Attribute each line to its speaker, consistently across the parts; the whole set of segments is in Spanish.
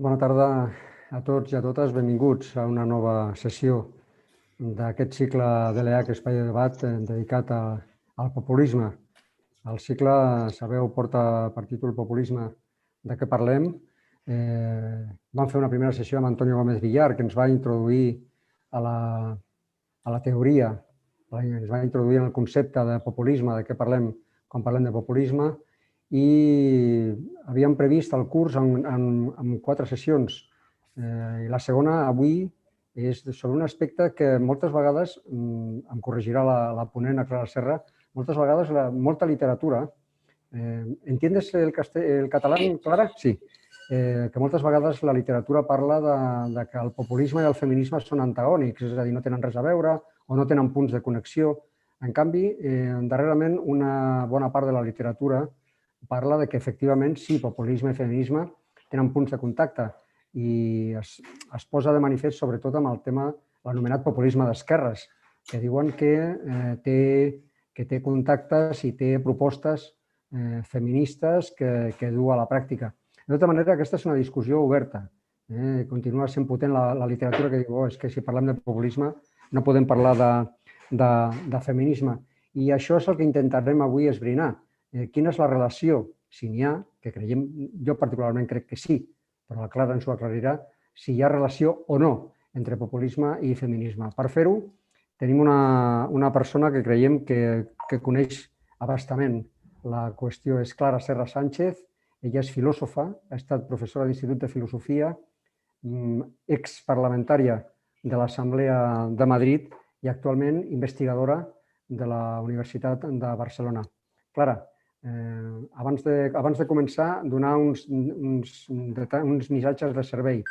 Speaker 1: Bona tarda a tots i a totes. Benvinguts a una nova sessió d'aquest cicle d'LH, Espai de Debat, dedicat al populisme. El cicle, sabeu, porta per títol Populisme, de què parlem. Vam fer una primera sessió amb Antonio Gómez Villar, que ens va introduir a la teoria, ens va introduir en el concepte de populisme, de què parlem quan parlem de populisme, i havíem previst el curs en 4 sessions. I la segona, avui, és sobre un aspecte que moltes vegades, em corregirà la ponent, la Clara Serra, moltes vegades molta literatura. ¿Entiendes el catalán, Clara? Sí. Que moltes vegades la literatura parla de que el populisme i el feminisme són antagònics, és a dir, no tenen res a veure o no tenen punts de connexió. En canvi, darrerament, una bona part de la literatura parla de que, efectivament, sí, populisme i feminisme tenen punts de contacte i es posa de manifest sobretot amb el tema, l'anomenat populisme d'esquerres, que diuen que té contactes i té propostes feministes que du a la pràctica. De tota manera, aquesta és una discussió oberta. Continua sent potent la literatura que diu és que si parlem de populisme no podem parlar de feminisme. I això és el que intentarem avui esbrinar. Quina és la relació, si n'hi ha, que creiem, jo particularment crec que sí, però la Clara ens ho aclarirà, si hi ha relació o no entre populisme i feminisme. Per fer-ho, tenim una persona que creiem que coneix abastament la qüestió. És Clara Serra Sánchez, ella és filòsofa, ha estat professora d'Institut de Filosofia, exparlamentària de l'Assemblea de Madrid i actualment investigadora de la Universitat de Barcelona. Clara, abans de començar, donar uns missatges de servei.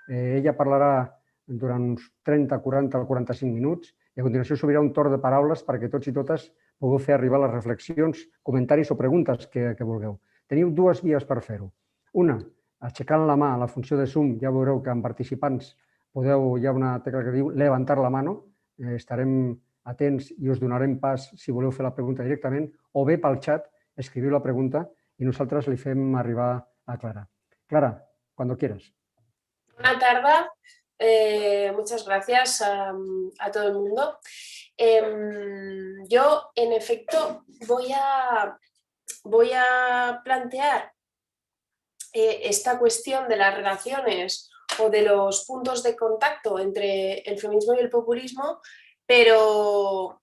Speaker 1: Ella parlarà durant uns 30, 40 o 45 minuts i a continuació s'obrirà un torn de paraules perquè tots i totes pugueu fer arribar les reflexions, comentaris o preguntes que vulgueu. Teniu 2 vies per fer-ho. Una, aixecant la mà a la funció de Zoom, ja veureu que en participants hi ha una tecla que diu levantar la mano, estarem atents i us donarem pas si voleu fer la pregunta directament, o bé pel xat escribiu la pregunta y nosotras le hacemos arribar a Clara. Clara, cuando quieras.
Speaker 2: Buenas tardes, muchas gracias a todo el mundo. Yo, en efecto, voy a plantear esta cuestión de las relaciones o de los puntos de contacto entre el feminismo y el populismo, pero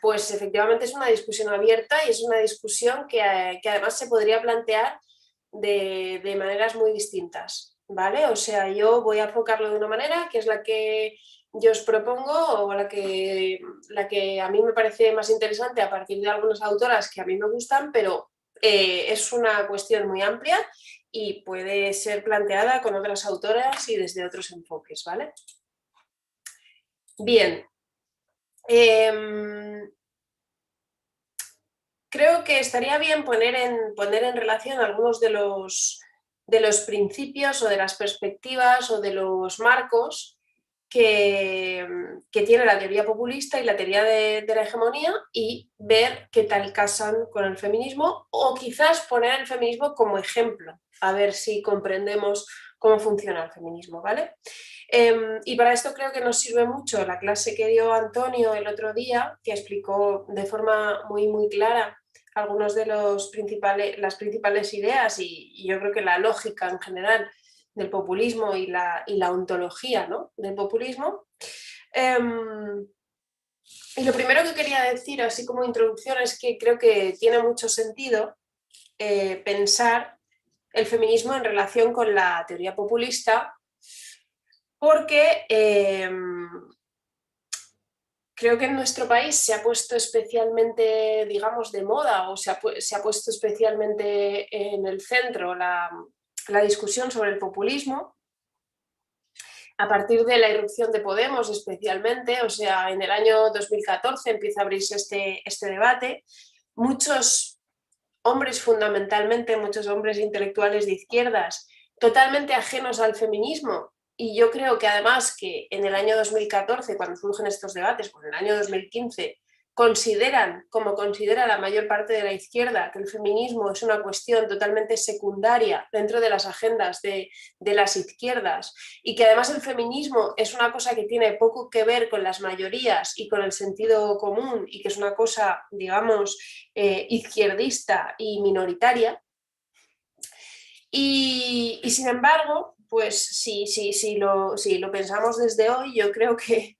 Speaker 2: pues efectivamente es una discusión abierta y es una discusión que además se podría plantear de maneras muy distintas, ¿vale? O sea, yo voy a enfocarlo de una manera que es la que yo os propongo o la que a mí me parece más interesante a partir de algunas autoras que a mí me gustan, pero es una cuestión muy amplia y puede ser planteada con otras autoras y desde otros enfoques, ¿vale? Bien. Creo que estaría bien poner en relación algunos de los principios o de las perspectivas o de los marcos que tiene la teoría populista y la teoría de la hegemonía y ver qué tal casan con el feminismo o quizás poner el feminismo como ejemplo, a ver si comprendemos cómo funciona el feminismo, ¿vale? Y para esto creo que nos sirve mucho la clase que dio Antonio el otro día, que explicó de forma muy, muy clara algunos de las principales ideas y yo creo que la lógica en general del populismo y la ontología, ¿no?, del populismo. Y lo primero que quería decir, así como introducción, es que creo que tiene mucho sentido pensar el feminismo en relación con la teoría populista, porque creo que en nuestro país se ha puesto especialmente, digamos, de moda o se ha puesto especialmente en el centro la discusión sobre el populismo a partir de la irrupción de Podemos especialmente, o sea, en el año 2014 empieza a abrirse este debate. Muchos hombres fundamentalmente, muchos hombres intelectuales de izquierdas totalmente ajenos al feminismo. Y yo creo que además que en el año 2014, cuando surgen estos debates, pues en el año 2015 consideran, como considera la mayor parte de la izquierda, que el feminismo es una cuestión totalmente secundaria dentro de las agendas de las izquierdas y que además el feminismo es una cosa que tiene poco que ver con las mayorías y con el sentido común y que es una cosa, digamos, izquierdista y minoritaria. Y sin embargo, pues si lo pensamos desde hoy, yo creo que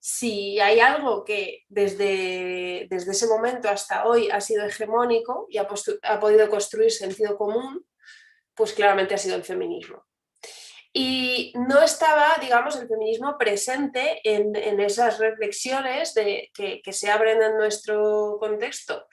Speaker 2: si hay algo que desde ese momento hasta hoy ha sido hegemónico y ha podido construir sentido común, pues claramente ha sido el feminismo. Y no estaba, digamos, el feminismo presente en esas reflexiones que se abren en nuestro contexto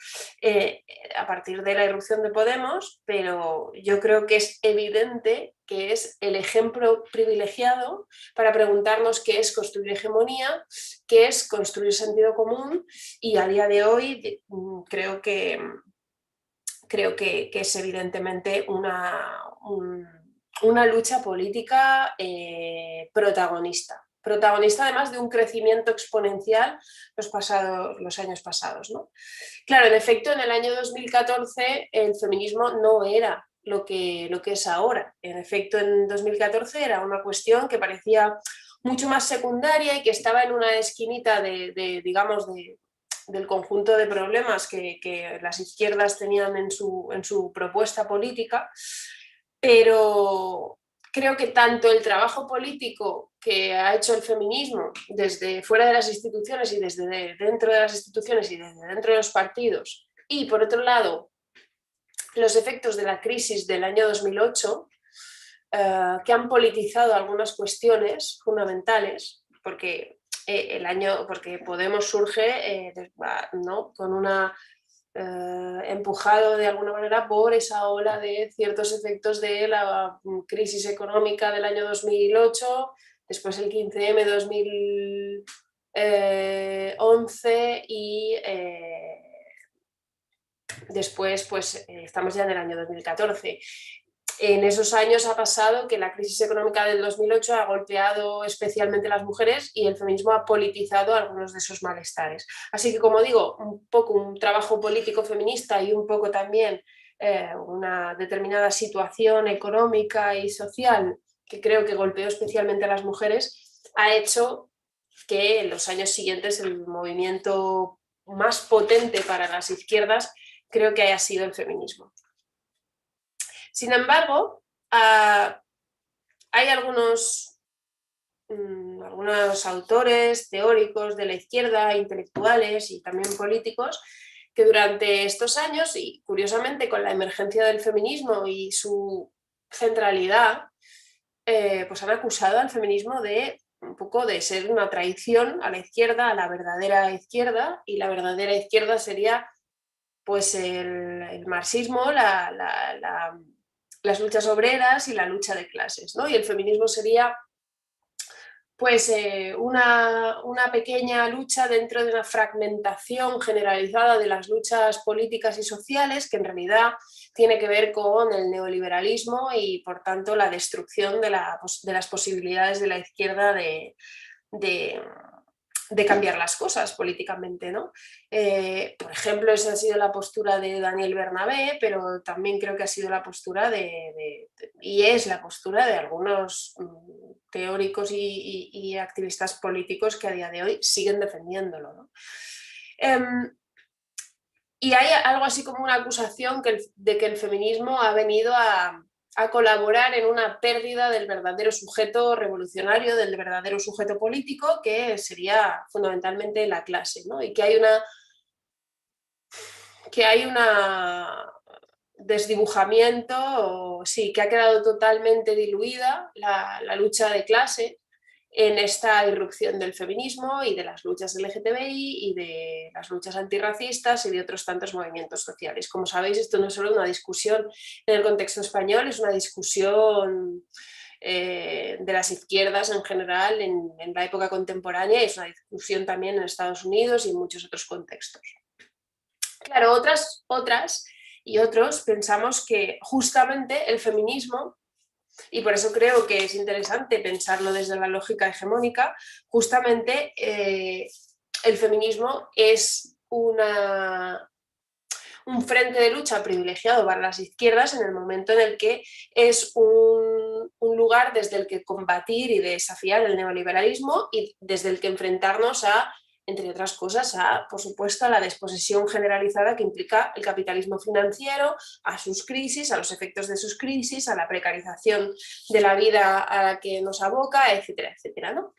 Speaker 2: a partir de la irrupción de Podemos, pero yo creo que es evidente que es el ejemplo privilegiado para preguntarnos qué es construir hegemonía, qué es construir sentido común, y a día de hoy creo que es evidentemente una lucha política protagonista además de un crecimiento exponencial los años pasados, ¿no? Claro, en efecto, en el año 2014 el feminismo no era lo que es ahora. En efecto, en 2014 era una cuestión que parecía mucho más secundaria y que estaba en una esquinita del conjunto de problemas que las izquierdas tenían en su propuesta política, pero creo que tanto el trabajo político que ha hecho el feminismo desde fuera de las instituciones y desde dentro de las instituciones y desde dentro de los partidos, y por otro lado los efectos de la crisis del año 2008, que han politizado algunas cuestiones fundamentales, porque porque Podemos surge ¿no? con una empujado de alguna manera por esa ola de ciertos efectos de la crisis económica del año 2008, después el 15M 2011 y después pues estamos ya en el año 2014. En esos años ha pasado que la crisis económica del 2008 ha golpeado especialmente a las mujeres y el feminismo ha politizado algunos de esos malestares. Así que, como digo, un poco un trabajo político feminista y un poco también una determinada situación económica y social que creo que golpeó especialmente a las mujeres, ha hecho que en los años siguientes el movimiento más potente para las izquierdas creo que haya sido el feminismo. Sin embargo, hay algunos autores teóricos de la izquierda, intelectuales y también políticos, que durante estos años, y curiosamente con la emergencia del feminismo y su centralidad, pues han acusado al feminismo de un poco de ser una traición a la izquierda, a la verdadera izquierda, y la verdadera izquierda sería pues el marxismo, las luchas obreras y la lucha de clases, ¿no? Y el feminismo sería pues una pequeña lucha dentro de una fragmentación generalizada de las luchas políticas y sociales que en realidad tiene que ver con el neoliberalismo y por tanto la destrucción de las posibilidades de la izquierda de cambiar las cosas políticamente, ¿no? Por ejemplo, esa ha sido la postura de Daniel Bernabé, pero también creo que ha sido la postura y es la postura de algunos teóricos y activistas políticos que a día de hoy siguen defendiéndolo, ¿no? Y hay algo así como una acusación de que el feminismo ha venido a colaborar en una pérdida del verdadero sujeto revolucionario, del verdadero sujeto político, que sería fundamentalmente la clase, ¿no? Y que hay una desdibujamiento, sí, que ha quedado totalmente diluida la lucha de clase en esta irrupción del feminismo y de las luchas LGTBI y de las luchas antirracistas y de otros tantos movimientos sociales. Como sabéis, esto no es solo una discusión en el contexto español, es una discusión de las izquierdas en general en la época contemporánea y es una discusión también en Estados Unidos y en muchos otros contextos. Claro, otras y otros pensamos que justamente el feminismo, y por eso creo que es interesante pensarlo desde la lógica hegemónica, justamente el feminismo es un frente de lucha privilegiado para las izquierdas en el momento en el que es un lugar desde el que combatir y desafiar el neoliberalismo y desde el que enfrentarnos a, entre otras cosas, por supuesto, a la desposesión generalizada que implica el capitalismo financiero, a sus crisis, a los efectos de sus crisis, a la precarización de la vida a la que nos aboca, etcétera, etcétera, ¿no?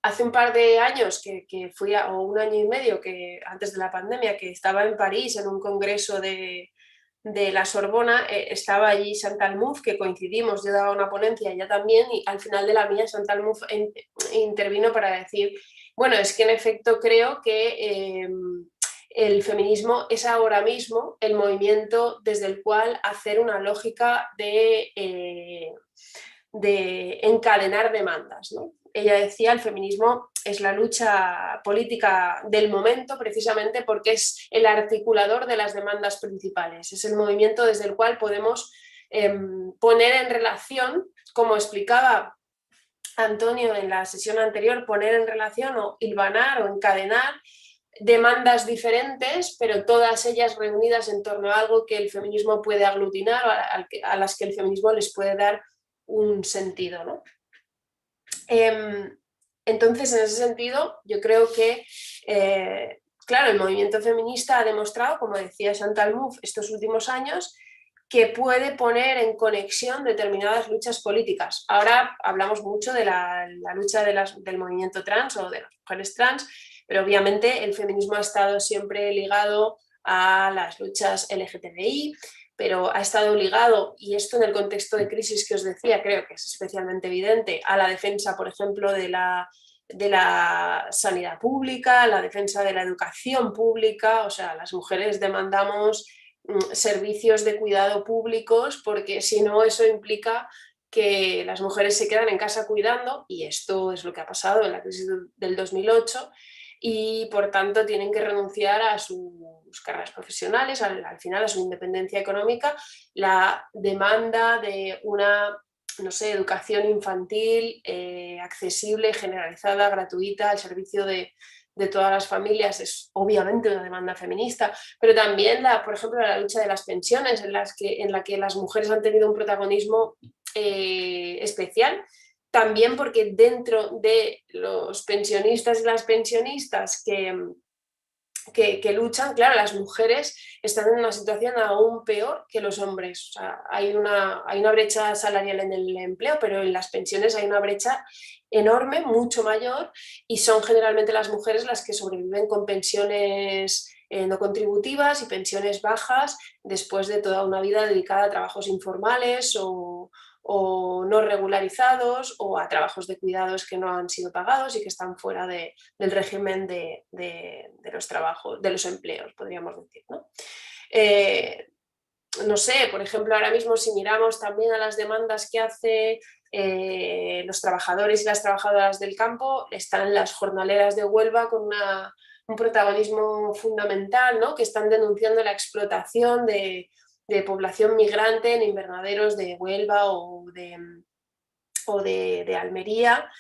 Speaker 2: Hace un par de años que fui, o un año y medio que antes de la pandemia, que estaba en París en un congreso de la Sorbona, estaba allí Chantal Mouffe, que coincidimos, yo daba una ponencia, ella también, y al final de la mía Chantal Mouffe intervino para decir, bueno, es que en efecto creo que el feminismo es ahora mismo el movimiento desde el cual hacer una lógica de encadenar demandas, ¿no? Ella decía, el feminismo es la lucha política del momento precisamente porque es el articulador de las demandas principales, es el movimiento desde el cual podemos poner en relación, como explicaba Antonio en la sesión anterior, poner en relación o hilvanar o encadenar demandas diferentes, pero todas ellas reunidas en torno a algo que el feminismo puede aglutinar, a las que el feminismo les puede dar un sentido, ¿no? Entonces, en ese sentido, yo creo que, claro, el movimiento feminista ha demostrado, como decía Chantal Mouffe estos últimos años, que puede poner en conexión determinadas luchas políticas. Ahora hablamos mucho de la lucha del movimiento trans o de las mujeres trans, pero obviamente el feminismo ha estado siempre ligado a las luchas LGTBI, pero ha estado ligado, y esto en el contexto de crisis que os decía, creo que es especialmente evidente, a la defensa, por ejemplo, de la sanidad pública, la defensa de la educación pública. O sea, las mujeres demandamos servicios de cuidado públicos porque si no eso implica que las mujeres se quedan en casa cuidando, y esto es lo que ha pasado en la crisis del 2008, y por tanto tienen que renunciar a sus carreras profesionales, al final a su independencia económica. La demanda de una, no sé, educación infantil accesible, generalizada, gratuita, al servicio de todas las familias es obviamente una demanda feminista, pero también, por ejemplo, la lucha de las pensiones, en la que las mujeres han tenido un protagonismo especial, también porque dentro de los pensionistas y las pensionistas que luchan, claro, las mujeres están en una situación aún peor que los hombres. O sea, hay una brecha salarial en el empleo, pero en las pensiones hay una brecha enorme, mucho mayor, y son generalmente las mujeres las que sobreviven con pensiones no contributivas y pensiones bajas después de toda una vida dedicada a trabajos informales o no regularizados, o a trabajos de cuidados que no han sido pagados y que están fuera del régimen de los trabajos, de los empleos, podríamos decir, ¿no? No sé, por ejemplo, ahora mismo si miramos también a las demandas que hace los trabajadores y las trabajadoras del campo, están las jornaleras de Huelva con un protagonismo fundamental, ¿no? Que están denunciando la explotación de población migrante en invernaderos de Huelva o de Almería.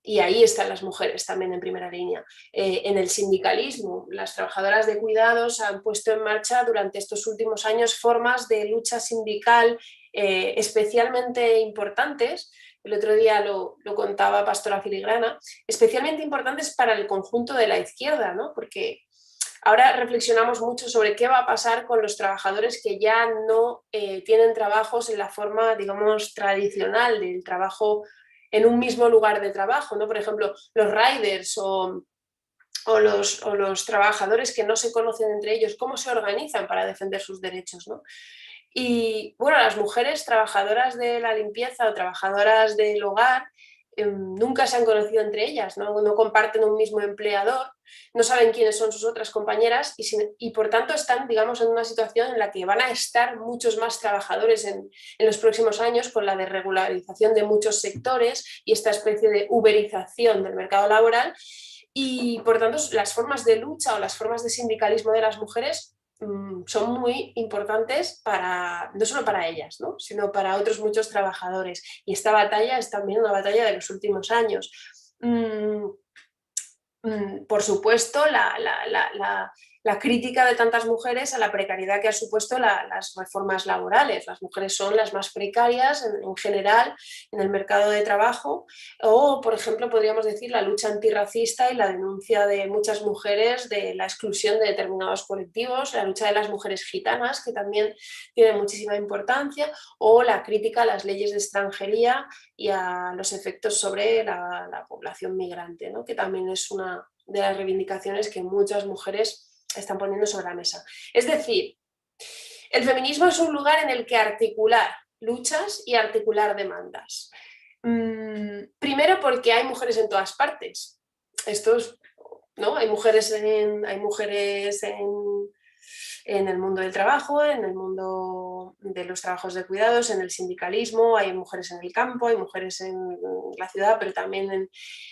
Speaker 2: Y ahí están las mujeres también en primera línea. En el sindicalismo, las trabajadoras de cuidados han puesto en marcha durante estos últimos años formas de lucha sindical especialmente importantes. El otro día lo contaba Pastora Filigrana, especialmente importantes para el conjunto de la izquierda, ¿no? Porque ahora reflexionamos mucho sobre qué va a pasar con los trabajadores que ya no tienen trabajos en la forma, digamos, tradicional del trabajo en un mismo lugar de trabajo, ¿no? Por ejemplo, los riders o los trabajadores que no se conocen entre ellos, cómo se organizan para defender sus derechos, ¿no? Y bueno, las mujeres trabajadoras de la limpieza o trabajadoras del hogar nunca se han conocido entre ellas, ¿no? No comparten un mismo empleador, no saben quiénes son sus otras compañeras y por tanto están, digamos, en una situación en la que van a estar muchos más trabajadores en los próximos años, con la desregularización de muchos sectores y esta especie de uberización del mercado laboral. Y por tanto las formas de lucha o las formas de sindicalismo de las mujeres son muy importantes no solo para ellas, ¿no? Sino para otros muchos trabajadores. Y esta batalla es también una batalla de los últimos años. por supuesto, la crítica de tantas mujeres a la precariedad que ha supuesto las reformas laborales. Las mujeres son las más precarias en general en el mercado de trabajo, o, por ejemplo, podríamos decir la lucha antirracista y la denuncia de muchas mujeres de la exclusión de determinados colectivos, la lucha de las mujeres gitanas, que también tiene muchísima importancia, o la crítica a las leyes de extranjería y a los efectos sobre la población migrante, ¿no? Que también es una de las reivindicaciones que muchas mujeres están poniendo sobre la mesa. Es decir, el feminismo es un lugar en el que articular luchas y articular demandas. Primero porque hay mujeres en todas partes. Esto es, ¿no? Hay mujeres en el mundo del trabajo, en el mundo de los trabajos de cuidados, en el sindicalismo, hay mujeres en el campo, hay mujeres en la ciudad, pero también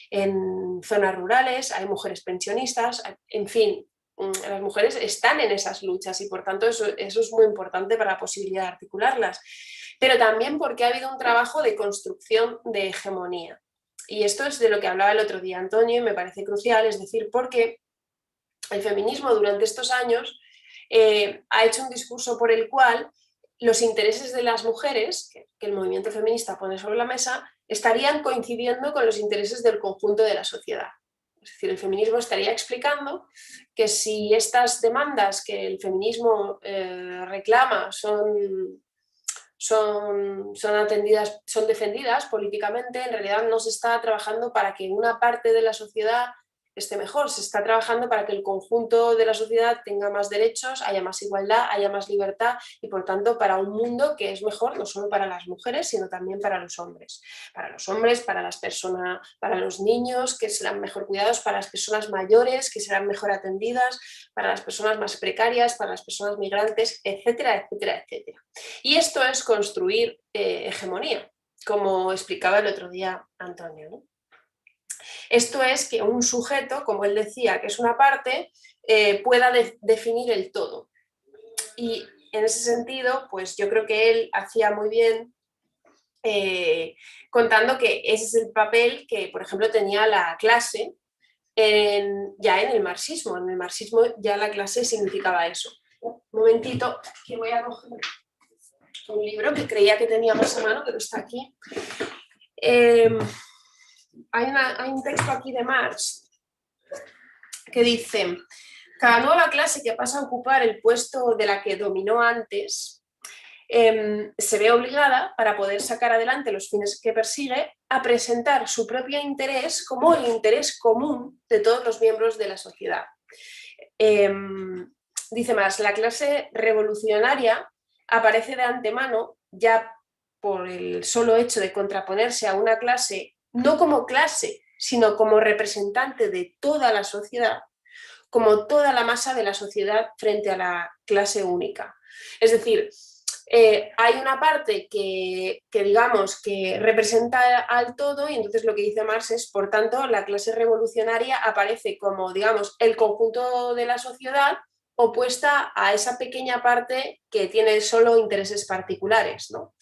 Speaker 2: en zonas rurales, hay mujeres pensionistas, en fin, las mujeres están en esas luchas y por tanto eso es muy importante para la posibilidad de articularlas. Pero también porque ha habido un trabajo de construcción de hegemonía. Y esto es de lo que hablaba el otro día Antonio y me parece crucial, es decir, porque el feminismo durante estos años ha hecho un discurso por el cual los intereses de las mujeres, que el movimiento feminista pone sobre la mesa, estarían coincidiendo con los intereses del conjunto de la sociedad. Es decir, el feminismo estaría explicando que si estas demandas que el feminismo reclama son atendidas, son defendidas políticamente, en realidad no se está trabajando para que una parte de la sociedad esté mejor, se está trabajando para que el conjunto de la sociedad tenga más derechos, haya más igualdad, haya más libertad y por tanto para un mundo que es mejor no solo para las mujeres, sino también para los hombres. Para los hombres, para las personas, para los niños que serán mejor cuidados, para las personas mayores que serán mejor atendidas, para las personas más precarias, para las personas migrantes, etcétera, etcétera, etcétera. Y esto es construir hegemonía, como explicaba el otro día Antonio, ¿no? Esto es que un sujeto, como él decía, que es una parte, pueda definir el todo. Y en ese sentido, pues yo creo que él hacía muy bien contando que ese es el papel que, por ejemplo, tenía la clase ya en el marxismo. En el marxismo ya la clase significaba eso. Un momentito, que voy a coger un libro que creía que tenía más a mano, pero está aquí. Hay un texto aquí de Marx que dice: cada nueva clase que pasa a ocupar el puesto de la que dominó antes se ve obligada, para poder sacar adelante los fines que persigue, a presentar su propio interés como el interés común de todos los miembros de la sociedad. Dice más, la clase revolucionaria aparece de antemano ya por el solo hecho de contraponerse a una clase, no como clase, sino como representante de toda la sociedad, como toda la masa de la sociedad frente a la clase única. Es decir, hay una parte que digamos que representa al todo y entonces lo que dice Marx es, por tanto, la clase revolucionaria aparece como, digamos, el conjunto de la sociedad opuesta a esa pequeña parte que tiene solo intereses particulares, ¿no?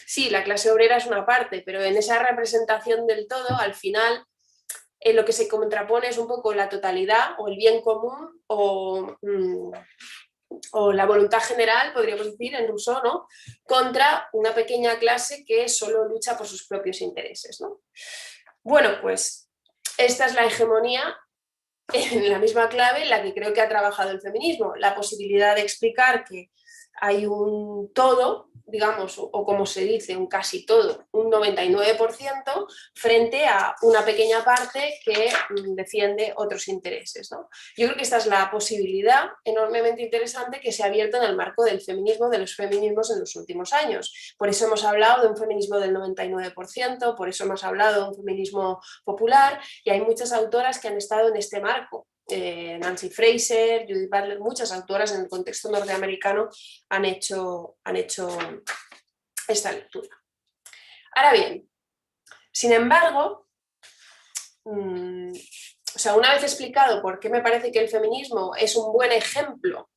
Speaker 2: Sí, la clase obrera es una parte, pero en esa representación del todo, al final, lo que se contrapone es un poco la totalidad o el bien común o la voluntad general, podríamos decir en Rousseau, ¿no? Contra una pequeña clase que solo lucha por sus propios intereses, ¿no? Bueno, pues esta es la hegemonía en la misma clave en la que creo que ha trabajado el feminismo, la posibilidad de explicar que hay un todo, digamos, o como se dice, un casi todo, un 99%, frente a una pequeña parte que defiende otros intereses, ¿no? Yo creo que esta es la posibilidad enormemente interesante que se ha abierto en el marco del feminismo, de los feminismos en los últimos años. Por eso hemos hablado de un feminismo del 99%, por eso hemos hablado de un feminismo popular, y hay muchas autoras que han estado en este marco. Nancy Fraser, Judith Butler, muchas autoras en el contexto norteamericano han hecho esta lectura. Ahora bien, sin embargo, o sea, una vez explicado por qué me parece que el feminismo es un buen ejemplo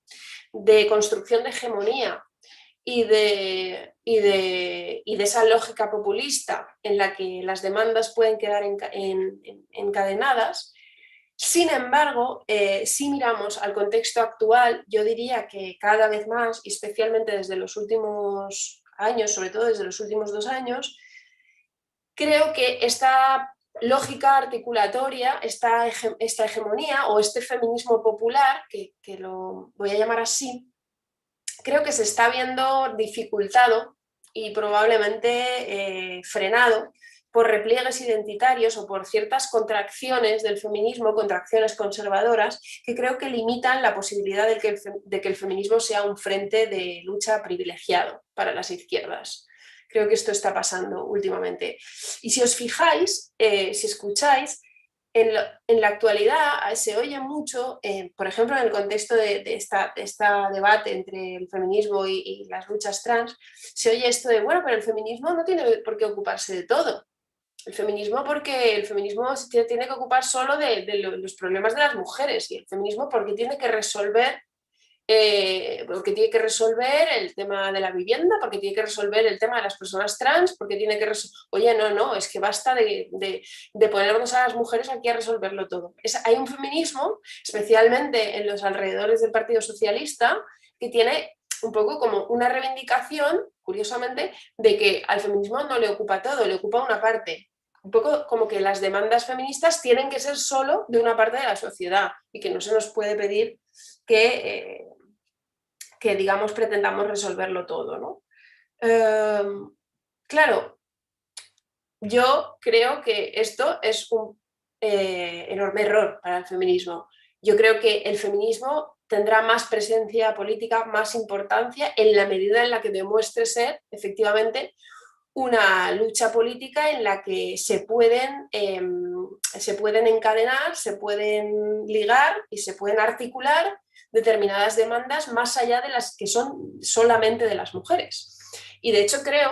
Speaker 2: de construcción de hegemonía y de esa lógica populista en la que las demandas pueden quedar encadenadas, Sin embargo, si miramos al contexto actual, yo diría que cada vez más, y especialmente desde los últimos años, sobre todo desde los últimos 2 años, creo que esta lógica articulatoria, esta hegemonía o este feminismo popular, que lo voy a llamar así, creo que se está viendo dificultado y probablemente frenado por repliegues identitarios o por ciertas contracciones del feminismo, contracciones conservadoras, que creo que limitan la posibilidad de que el feminismo sea un frente de lucha privilegiado para las izquierdas. Creo que esto está pasando últimamente. Y si os fijáis, si escucháis, en la actualidad se oye mucho, por ejemplo, en el contexto de esta debate entre el feminismo y las luchas trans, se oye esto de, bueno, pero el feminismo no tiene por qué ocuparse de todo. Porque el feminismo se tiene que ocupar solo de los problemas de las mujeres, y el feminismo porque tiene que resolver el tema de la vivienda, porque tiene que resolver el tema de las personas trans, porque tiene que oye, no, es que basta de ponernos a las mujeres aquí a resolverlo todo. Hay un feminismo, especialmente en los alrededores del Partido Socialista, que tiene un poco como una reivindicación, curiosamente, de que al feminismo no le ocupa todo, le ocupa una parte. Un poco como que las demandas feministas tienen que ser solo de una parte de la sociedad y que no se nos puede pedir que digamos, pretendamos resolverlo todo, ¿no? Claro, yo creo que esto es un enorme error para el feminismo. Yo creo que el feminismo tendrá más presencia política, más importancia en la medida en la que demuestre ser efectivamente una lucha política en la que se pueden encadenar, se pueden ligar y se pueden articular determinadas demandas más allá de las que son solamente de las mujeres. Y de hecho creo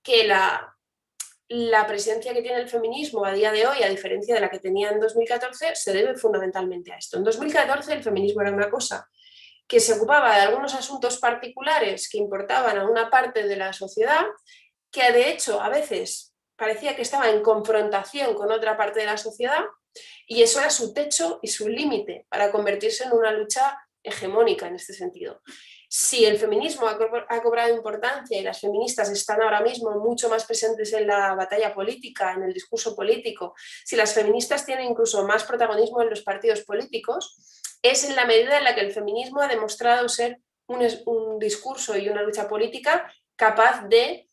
Speaker 2: que la presencia que tiene el feminismo a día de hoy, a diferencia de la que tenía en 2014, se debe fundamentalmente a esto. En 2014 el feminismo era una cosa que se ocupaba de algunos asuntos particulares que importaban a una parte de la sociedad, que de hecho a veces parecía que estaba en confrontación con otra parte de la sociedad, y eso era su techo y su límite para convertirse en una lucha hegemónica en este sentido. Si el feminismo ha cobrado importancia y las feministas están ahora mismo mucho más presentes en la batalla política, en el discurso político, si las feministas tienen incluso más protagonismo en los partidos políticos, es en la medida en la que el feminismo ha demostrado ser un discurso y una lucha política capaz de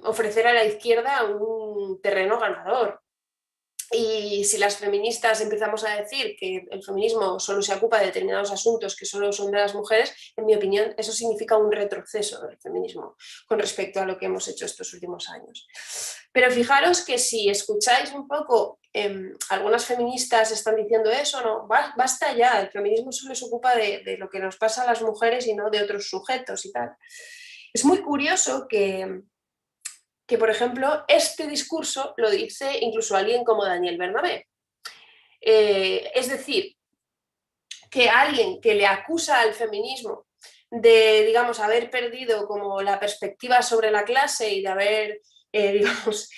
Speaker 2: ofrecer a la izquierda un terreno ganador. Y si las feministas empezamos a decir que el feminismo solo se ocupa de determinados asuntos que solo son de las mujeres, en mi opinión, eso significa un retroceso del feminismo con respecto a lo que hemos hecho estos últimos años. Pero fijaros que si escucháis un poco, algunas feministas están diciendo eso, no, basta ya, el feminismo solo se ocupa de lo que nos pasa a las mujeres y no de otros sujetos y tal. Es muy curioso que, por ejemplo, este discurso lo dice incluso alguien como Daniel Bernabé. Es decir, que alguien que le acusa al feminismo de, digamos, haber perdido como la perspectiva sobre la clase y de haber, digamos,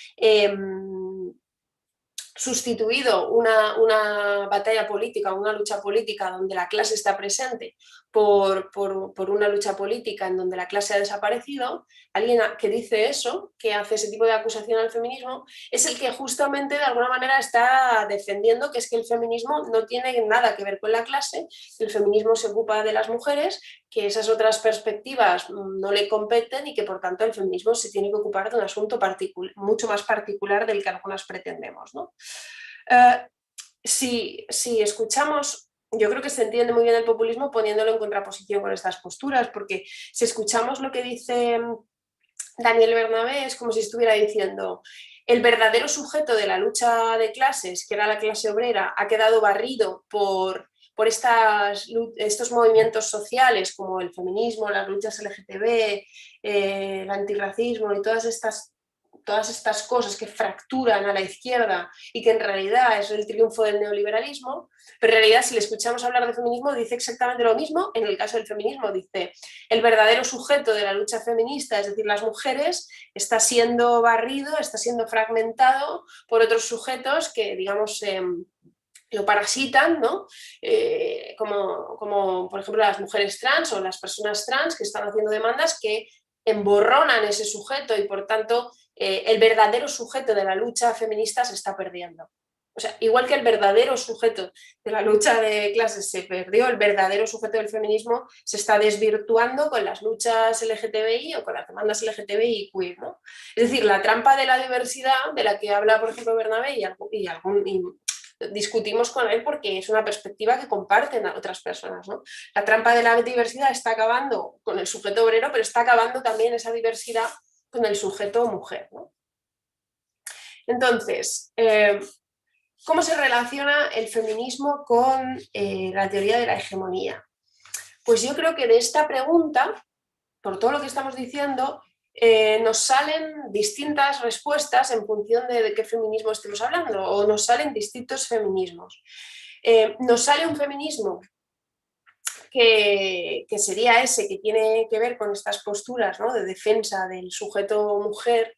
Speaker 2: sustituido una batalla política, una lucha política donde la clase está presente por una lucha política en donde la clase ha desaparecido, alguien que dice eso, que hace ese tipo de acusación al feminismo, es el que justamente de alguna manera está defendiendo que es que el feminismo no tiene nada que ver con la clase, el feminismo se ocupa de las mujeres, que esas otras perspectivas no le competen y que por tanto el feminismo se tiene que ocupar de un asunto mucho más particular del que algunas pretendemos, ¿no? Si escuchamos, yo creo que se entiende muy bien el populismo poniéndolo en contraposición con estas posturas, porque si escuchamos lo que dice Daniel Bernabé es como si estuviera diciendo: el verdadero sujeto de la lucha de clases, que era la clase obrera, ha quedado barrido por estos movimientos sociales como el feminismo, las luchas LGTB, el antirracismo y todas estas cosas que fracturan a la izquierda y que en realidad es el triunfo del neoliberalismo, pero en realidad si le escuchamos hablar de feminismo dice exactamente lo mismo. En el caso del feminismo dice: el verdadero sujeto de la lucha feminista, es decir, las mujeres, está siendo barrido, está siendo fragmentado por otros sujetos que, digamos, lo parasitan, ¿no? Como por ejemplo las mujeres trans o las personas trans que están haciendo demandas que emborronan ese sujeto y por tanto el verdadero sujeto de la lucha feminista se está perdiendo. O sea, igual que el verdadero sujeto de la lucha de clases se perdió, el verdadero sujeto del feminismo se está desvirtuando con las luchas LGTBI o con las demandas LGTBI y queer, ¿no? Es decir, la trampa de la diversidad de la que habla, por ejemplo, Bernabé y discutimos con él porque es una perspectiva que comparten a otras personas, ¿no? La trampa de la diversidad está acabando con el sujeto obrero, pero está acabando también esa diversidad con el sujeto mujer, ¿no? Entonces, ¿cómo se relaciona el feminismo con la teoría de la hegemonía? Pues yo creo que de esta pregunta, por todo lo que estamos diciendo, nos salen distintas respuestas en función de qué feminismo estemos hablando, o nos salen distintos feminismos. Nos sale un feminismo que sería ese que tiene que ver con estas posturas, ¿no?, de defensa del sujeto mujer.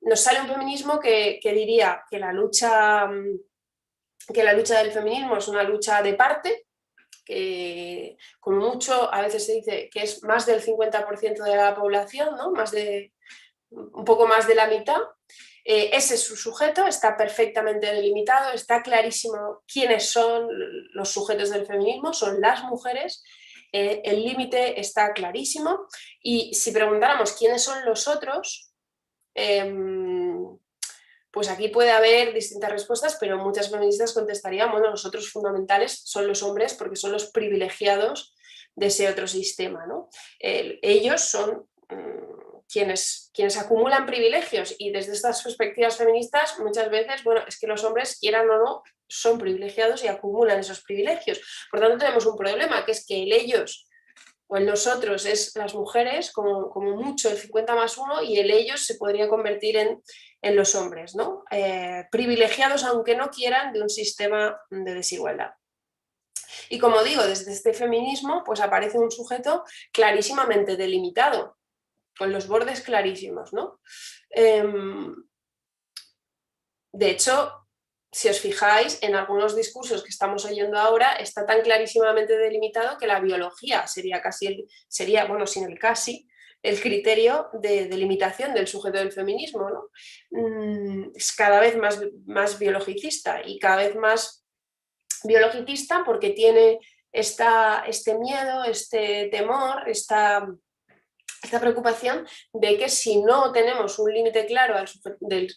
Speaker 2: Nos sale un feminismo que diría que la lucha del feminismo es una lucha de parte, que con mucho a veces se dice que es más del 50% de la población, ¿no? Un poco más de la mitad. Ese es su sujeto, está perfectamente delimitado, está clarísimo quiénes son los sujetos del feminismo, son las mujeres, el límite está clarísimo y si preguntáramos quiénes son los otros, pues aquí puede haber distintas respuestas, pero muchas feministas contestarían, bueno, los otros fundamentales son los hombres porque son los privilegiados de ese otro sistema, ¿no? Ellos son quienes acumulan privilegios y desde estas perspectivas feministas muchas veces, bueno, es que los hombres, quieran o no, son privilegiados y acumulan esos privilegios. Por tanto, tenemos un problema, que es que el ellos o el nosotros es las mujeres, como mucho el 50+1, y el ellos se podría convertir en los hombres, ¿no? Privilegiados, aunque no quieran, de un sistema de desigualdad. Y como digo, desde este feminismo pues aparece un sujeto clarísimamente delimitado, con los bordes clarísimos, ¿no? De hecho, si os fijáis, en algunos discursos que estamos oyendo ahora está tan clarísimamente delimitado que la biología sería, bueno, sin el casi, el criterio de delimitación del sujeto del feminismo, ¿no? Es cada vez más biologicista y cada vez más biologicista porque tiene este miedo, este temor, esta preocupación de que si no tenemos un límite claro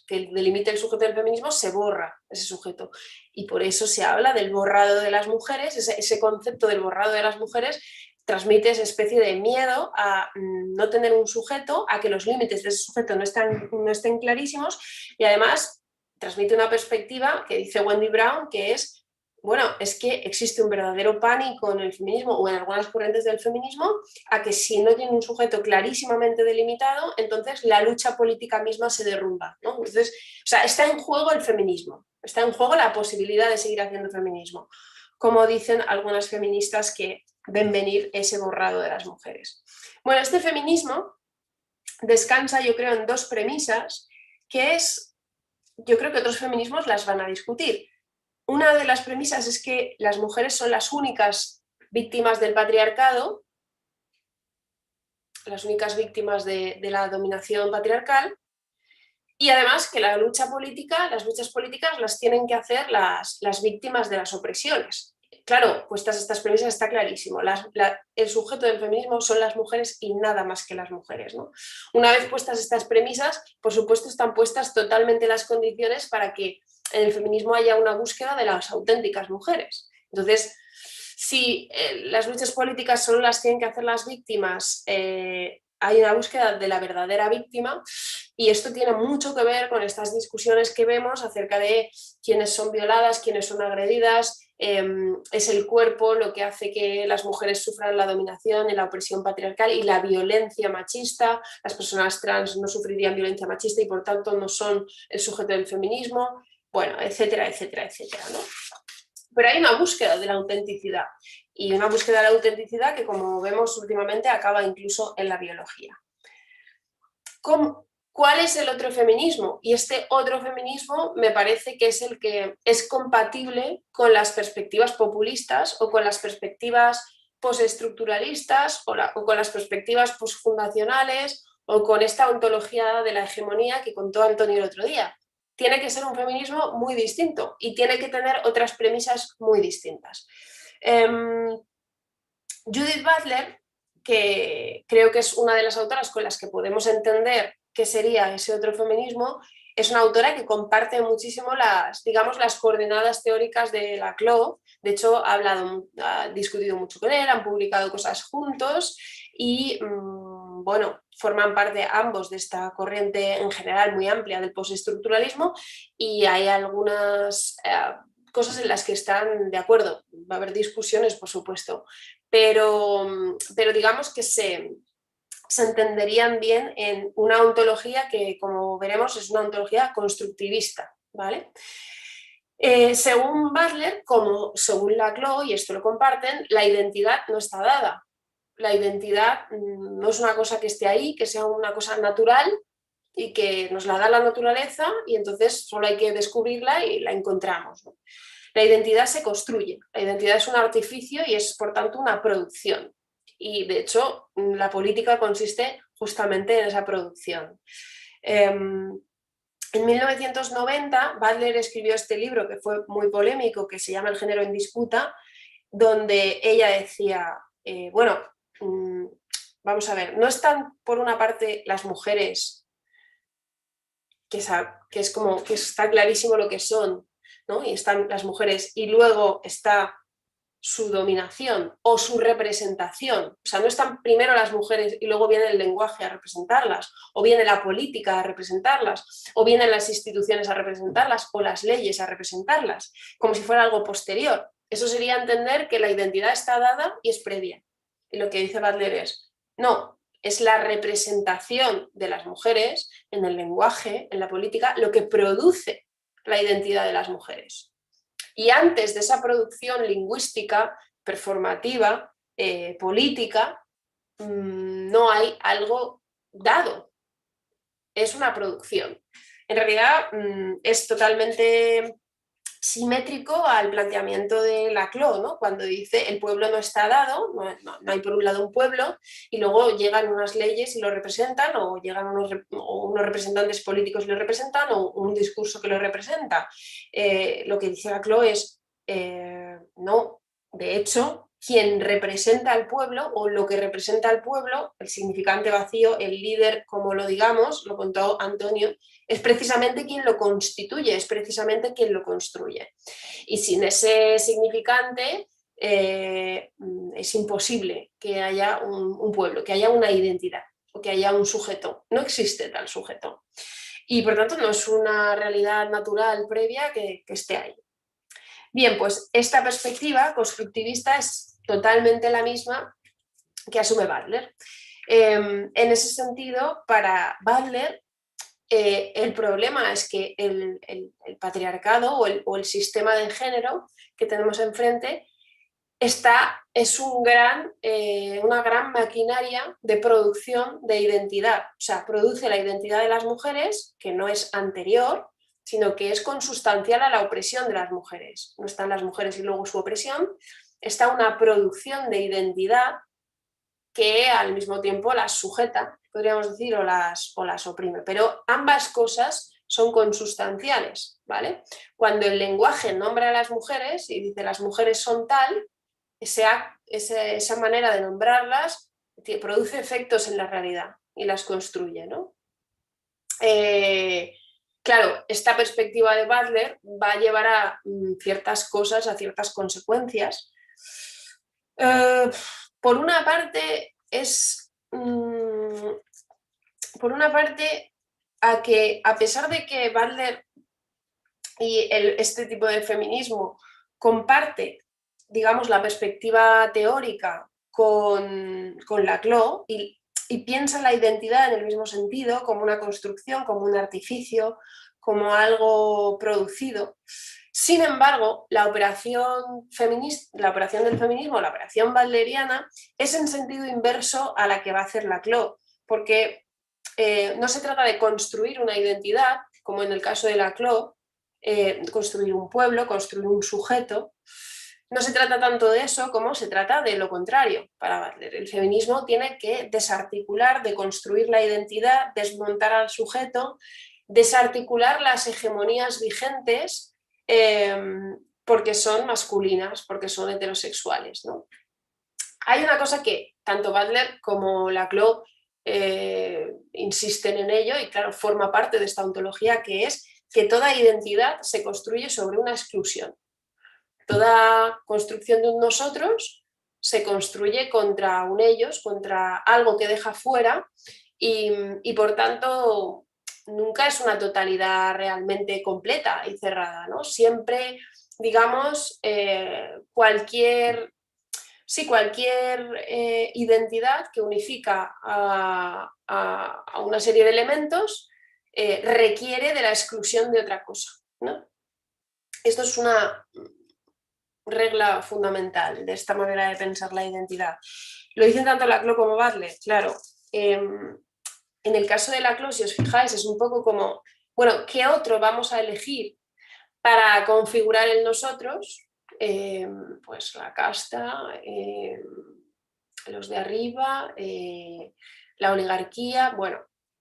Speaker 2: que delimite el sujeto del feminismo, se borra ese sujeto. Y por eso se habla del borrado de las mujeres, ese concepto del borrado de las mujeres transmite esa especie de miedo a no tener un sujeto, a que los límites de ese sujeto no estén clarísimos y además transmite una perspectiva que dice Wendy Brown, que es bueno, es que existe un verdadero pánico en el feminismo o en algunas corrientes del feminismo a que si no tiene un sujeto clarísimamente delimitado, entonces la lucha política misma se derrumba, ¿no? Entonces, o sea, está en juego el feminismo, está en juego la posibilidad de seguir haciendo feminismo, como dicen algunas feministas que ven venir ese borrado de las mujeres. Bueno, este feminismo descansa, yo creo, en dos premisas que yo creo que otros feminismos las van a discutir. Una de las premisas es que las mujeres son las únicas víctimas del patriarcado, las únicas víctimas de la dominación patriarcal, y además que las luchas políticas las tienen que hacer las víctimas de las opresiones. Claro, puestas estas premisas está clarísimo. El sujeto del feminismo son las mujeres y nada más que las mujeres, ¿no? Una vez puestas estas premisas, por supuesto están puestas totalmente las condiciones para que en el feminismo haya una búsqueda de las auténticas mujeres. Entonces, si las luchas políticas solo las tienen que hacer las víctimas, hay una búsqueda de la verdadera víctima y esto tiene mucho que ver con estas discusiones que vemos acerca de quiénes son violadas, quiénes son agredidas. Es el cuerpo lo que hace que las mujeres sufran la dominación y la opresión patriarcal y la violencia machista. Las personas trans no sufrirían violencia machista y por tanto no son el sujeto del feminismo, bueno, etcétera, etcétera, etcétera, ¿no? Pero hay una búsqueda de la autenticidad y una búsqueda de la autenticidad que, como vemos últimamente, acaba incluso en la biología. ¿Cuál es el otro feminismo? Y este otro feminismo me parece que es el que es compatible con las perspectivas populistas o con las perspectivas postestructuralistas o con las perspectivas postfundacionales o con esta ontología de la hegemonía que contó Antonio el otro día. Tiene que ser un feminismo muy distinto y tiene que tener otras premisas muy distintas. Judith Butler, que creo que es una de las autoras con las que podemos entender qué sería ese otro feminismo, es una autora que comparte muchísimo digamos, las coordenadas teóricas de Laclau. De hecho, ha discutido mucho con él, han publicado cosas juntos y, bueno, forman parte ambos de esta corriente en general muy amplia del postestructuralismo y hay algunas cosas en las que están de acuerdo. Va a haber discusiones, por supuesto, pero digamos que se entenderían bien en una ontología que, como veremos, es una ontología constructivista, ¿vale? Según Butler, como según Laclau, y esto lo comparten, la identidad no está dada. La identidad no es una cosa que esté ahí, que sea una cosa natural y que nos la da la naturaleza y entonces solo hay que descubrirla y la encontramos, ¿no? La identidad se construye, la identidad es un artificio y es por tanto una producción. Y de hecho la política consiste justamente en esa producción. En 1990 Butler escribió este libro que fue muy polémico, que se llama El género en disputa, donde ella decía, bueno, vamos a ver, no están por una parte las mujeres, que es como que está clarísimo lo que son, ¿no? Y están las mujeres y luego está su dominación o su representación. O sea, no están primero las mujeres y luego viene el lenguaje a representarlas, o viene la política a representarlas, o vienen las instituciones a representarlas, o las leyes a representarlas, como si fuera algo posterior. Eso sería entender que la identidad está dada y es previa. Y lo que dice Butler es, no, es la representación de las mujeres en el lenguaje, en la política, lo que produce la identidad de las mujeres. Y antes de esa producción lingüística, performativa, política, no hay algo dado. Es una producción. En realidad es totalmente simétrico al planteamiento de Laclau, ¿no? Cuando dice el pueblo no está dado, no hay por un lado un pueblo y luego llegan unas leyes y lo representan o llegan unos representantes políticos y lo representan o un discurso que lo representa. Lo que dice Laclau es no, de hecho, quien representa al pueblo o lo que representa al pueblo, el significante vacío, el líder, como lo digamos, lo contó Antonio, es precisamente quien lo constituye, es precisamente quien lo construye. Y sin ese significante es imposible que haya un pueblo, que haya una identidad o que haya un sujeto. No existe tal sujeto. Y por tanto no es una realidad natural previa que esté ahí. Bien, pues esta perspectiva constructivista es totalmente la misma que asume Butler. En ese sentido, para Butler, el problema es que el patriarcado o el sistema de género que tenemos enfrente es una gran maquinaria de producción de identidad. O sea, produce la identidad de las mujeres, que no es anterior, sino que es consustancial a la opresión de las mujeres. No están las mujeres y luego su opresión, está una producción de identidad que al mismo tiempo las sujeta, podríamos decir, o las oprime. Pero ambas cosas son consustanciales, ¿vale? Cuando el lenguaje nombra a las mujeres y dice las mujeres son tal, esa manera de nombrarlas produce efectos en la realidad y las construye, ¿no? Claro, esta perspectiva de Butler va a llevar a ciertas cosas, a ciertas consecuencias. Por una parte a que a pesar de que Butler y este tipo de feminismo comparte, digamos, la perspectiva teórica con Laclau y piensa la identidad en el mismo sentido, como una construcción, como un artificio, como algo producido. Sin embargo, la operación del feminismo, la operación butleriana, es en sentido inverso a la que va a hacer Laclau, porque no se trata de construir una identidad, como en el caso de Laclau, construir un pueblo, construir un sujeto. No se trata tanto de eso como se trata de lo contrario para Butler. El feminismo tiene que desarticular, deconstruir la identidad, desmontar al sujeto, desarticular las hegemonías vigentes porque son masculinas, porque son heterosexuales, ¿no? Hay una cosa que tanto Butler como Laclau insisten en ello y claro, forma parte de esta ontología, que es que toda identidad se construye sobre una exclusión. Toda construcción de un nosotros se construye contra un ellos, contra algo que deja fuera y por tanto nunca es una totalidad realmente completa y cerrada, ¿no? Siempre, digamos, cualquier identidad que unifica a una serie de elementos requiere de la exclusión de otra cosa, ¿no? Esto es una regla fundamental de esta manera de pensar la identidad. Lo dicen tanto Laclau como Butler, claro. En el caso de Laclau, si os fijáis, es un poco como, bueno, ¿qué otro vamos a elegir para configurar el nosotros? Pues la casta, los de arriba, la oligarquía. Bueno,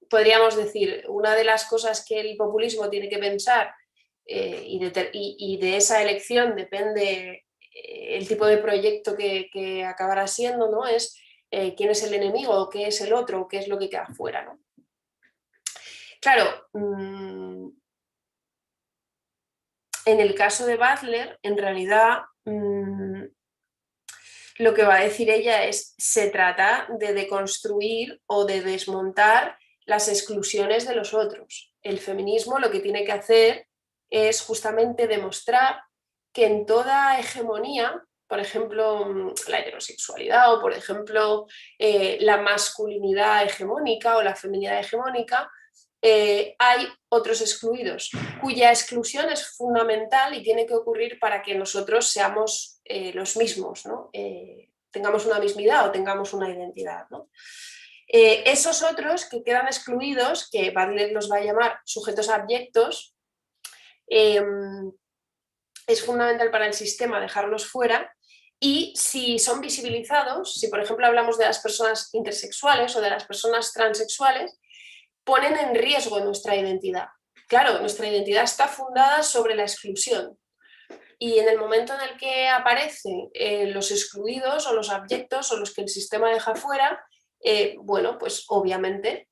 Speaker 2: podríamos decir, una de las cosas que el populismo tiene que pensar y de esa elección depende el tipo de proyecto que acabará siendo, ¿no? Es quién es el enemigo, qué es el otro, qué es lo que queda fuera, ¿no? Claro, en el caso de Butler, en realidad lo que va a decir ella es, se trata de deconstruir o de desmontar las exclusiones de los otros. El feminismo lo que tiene que hacer es justamente demostrar que en toda hegemonía, por ejemplo, la heterosexualidad o, por ejemplo, la masculinidad hegemónica o la feminidad hegemónica, hay otros excluidos, cuya exclusión es fundamental y tiene que ocurrir para que nosotros seamos los mismos, ¿no? Tengamos una mismidad o tengamos una identidad, ¿no? Esos otros que quedan excluidos, que Butler los va a llamar sujetos abyectos, es fundamental para el sistema dejarlos fuera. Y si son visibilizados, si por ejemplo hablamos de las personas intersexuales o de las personas transexuales, ponen en riesgo nuestra identidad. Claro, nuestra identidad está fundada sobre la exclusión. Y en el momento en el que aparecen los excluidos o los abyectos o los que el sistema deja fuera, bueno, pues obviamente,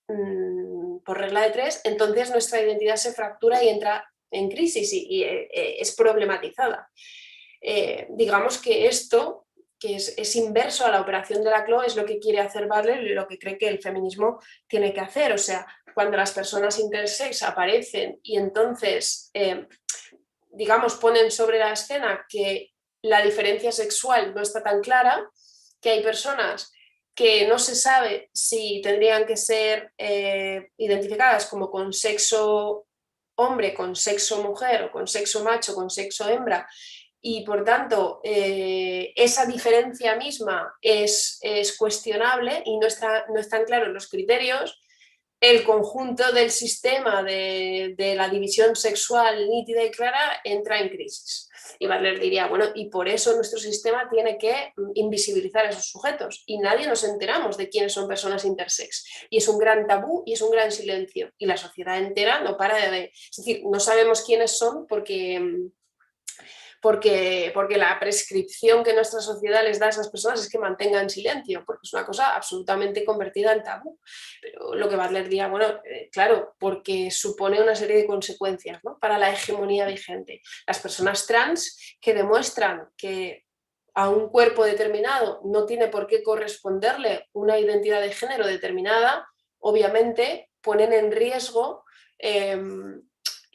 Speaker 2: por regla de tres, entonces nuestra identidad se fractura y entra en crisis y es problematizada. Digamos que esto, que es inverso a la operación de Laclau, es lo que quiere hacer Butler y lo que cree que el feminismo tiene que hacer. O sea, cuando las personas intersex aparecen y entonces, digamos, ponen sobre la escena que la diferencia sexual no está tan clara, que hay personas que no se sabe si tendrían que ser identificadas como con sexo hombre, con sexo mujer o con sexo macho, con sexo hembra, y por tanto esa diferencia misma es cuestionable y no están claros los criterios. El conjunto del sistema de la división sexual nítida y clara entra en crisis. Y Butler diría, bueno, y por eso nuestro sistema tiene que invisibilizar a esos sujetos y nadie nos enteramos de quiénes son personas intersex. Y es un gran tabú y es un gran silencio. Y la sociedad entera no para de... Es decir, no sabemos quiénes son porque la prescripción que nuestra sociedad les da a esas personas es que mantengan silencio, porque es una cosa absolutamente convertida en tabú. Pero lo que Butler diría, bueno, claro, porque supone una serie de consecuencias, ¿no?, para la hegemonía vigente. Las personas trans que demuestran que a un cuerpo determinado no tiene por qué corresponderle una identidad de género determinada, obviamente ponen en riesgo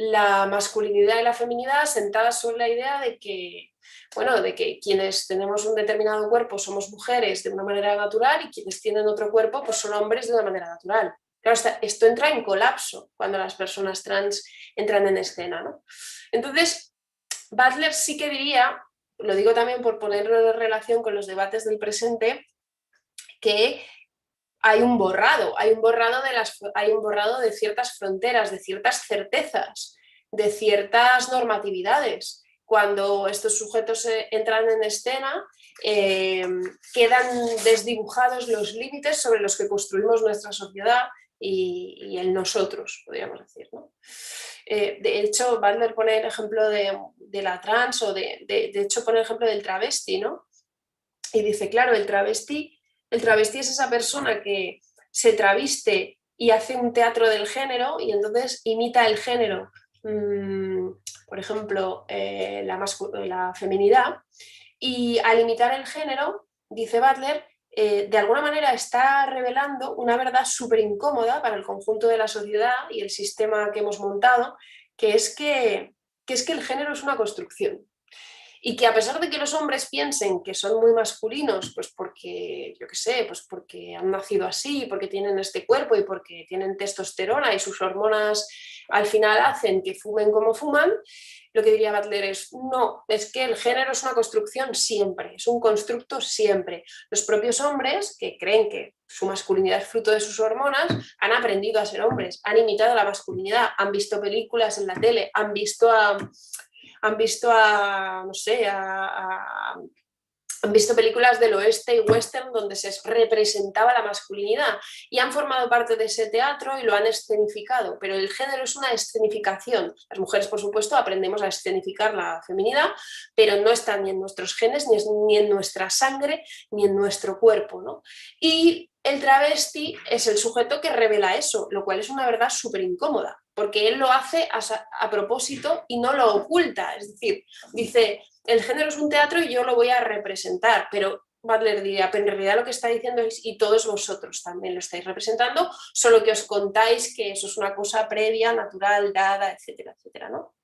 Speaker 2: la masculinidad y la feminidad sentadas sobre la idea de que, bueno, de que quienes tenemos un determinado cuerpo somos mujeres de una manera natural y quienes tienen otro cuerpo pues son hombres de una manera natural. Claro, esto entra en colapso cuando las personas trans entran en escena, ¿no? Entonces, Butler sí que diría, lo digo también por ponerlo en relación con los debates del presente, que hay un borrado de ciertas fronteras, de ciertas certezas, de ciertas normatividades. Cuando estos sujetos entran en escena, quedan desdibujados los límites sobre los que construimos nuestra sociedad y el nosotros, podríamos decir, ¿no? De hecho, Butler pone el ejemplo de la trans o de hecho pone el ejemplo del travesti, ¿no? Y dice, claro, el travesti es esa persona que se traviste y hace un teatro del género y entonces imita el género, por ejemplo, la feminidad, y al imitar el género, dice Butler, de alguna manera está revelando una verdad súper incómoda para el conjunto de la sociedad y el sistema que hemos montado, que es que el género es una construcción. Y que a pesar de que los hombres piensen que son muy masculinos, pues porque, yo qué sé, pues porque han nacido así, porque tienen este cuerpo y porque tienen testosterona y sus hormonas al final hacen que fumen como fuman, lo que diría Butler es, no, es que el género es una construcción siempre, es un constructo siempre. Los propios hombres, que creen que su masculinidad es fruto de sus hormonas, han aprendido a ser hombres, han imitado la masculinidad, han visto películas en la tele, han visto no sé, han visto películas del oeste y western donde se representaba la masculinidad y han formado parte de ese teatro y lo han escenificado, pero el género es una escenificación. Las mujeres, por supuesto, aprendemos a escenificar la feminidad, pero no está ni en nuestros genes, ni en nuestra sangre, ni en nuestro cuerpo, ¿no? Y el travesti es el sujeto que revela eso, lo cual es una verdad súper incómoda, porque él lo hace a propósito y no lo oculta. Es decir, dice, el género es un teatro y yo lo voy a representar, pero Butler diría, pero en realidad lo que está diciendo es, y todos vosotros también lo estáis representando, solo que os contáis que eso es una cosa previa, natural, dada, etcétera, etcétera, ¿no?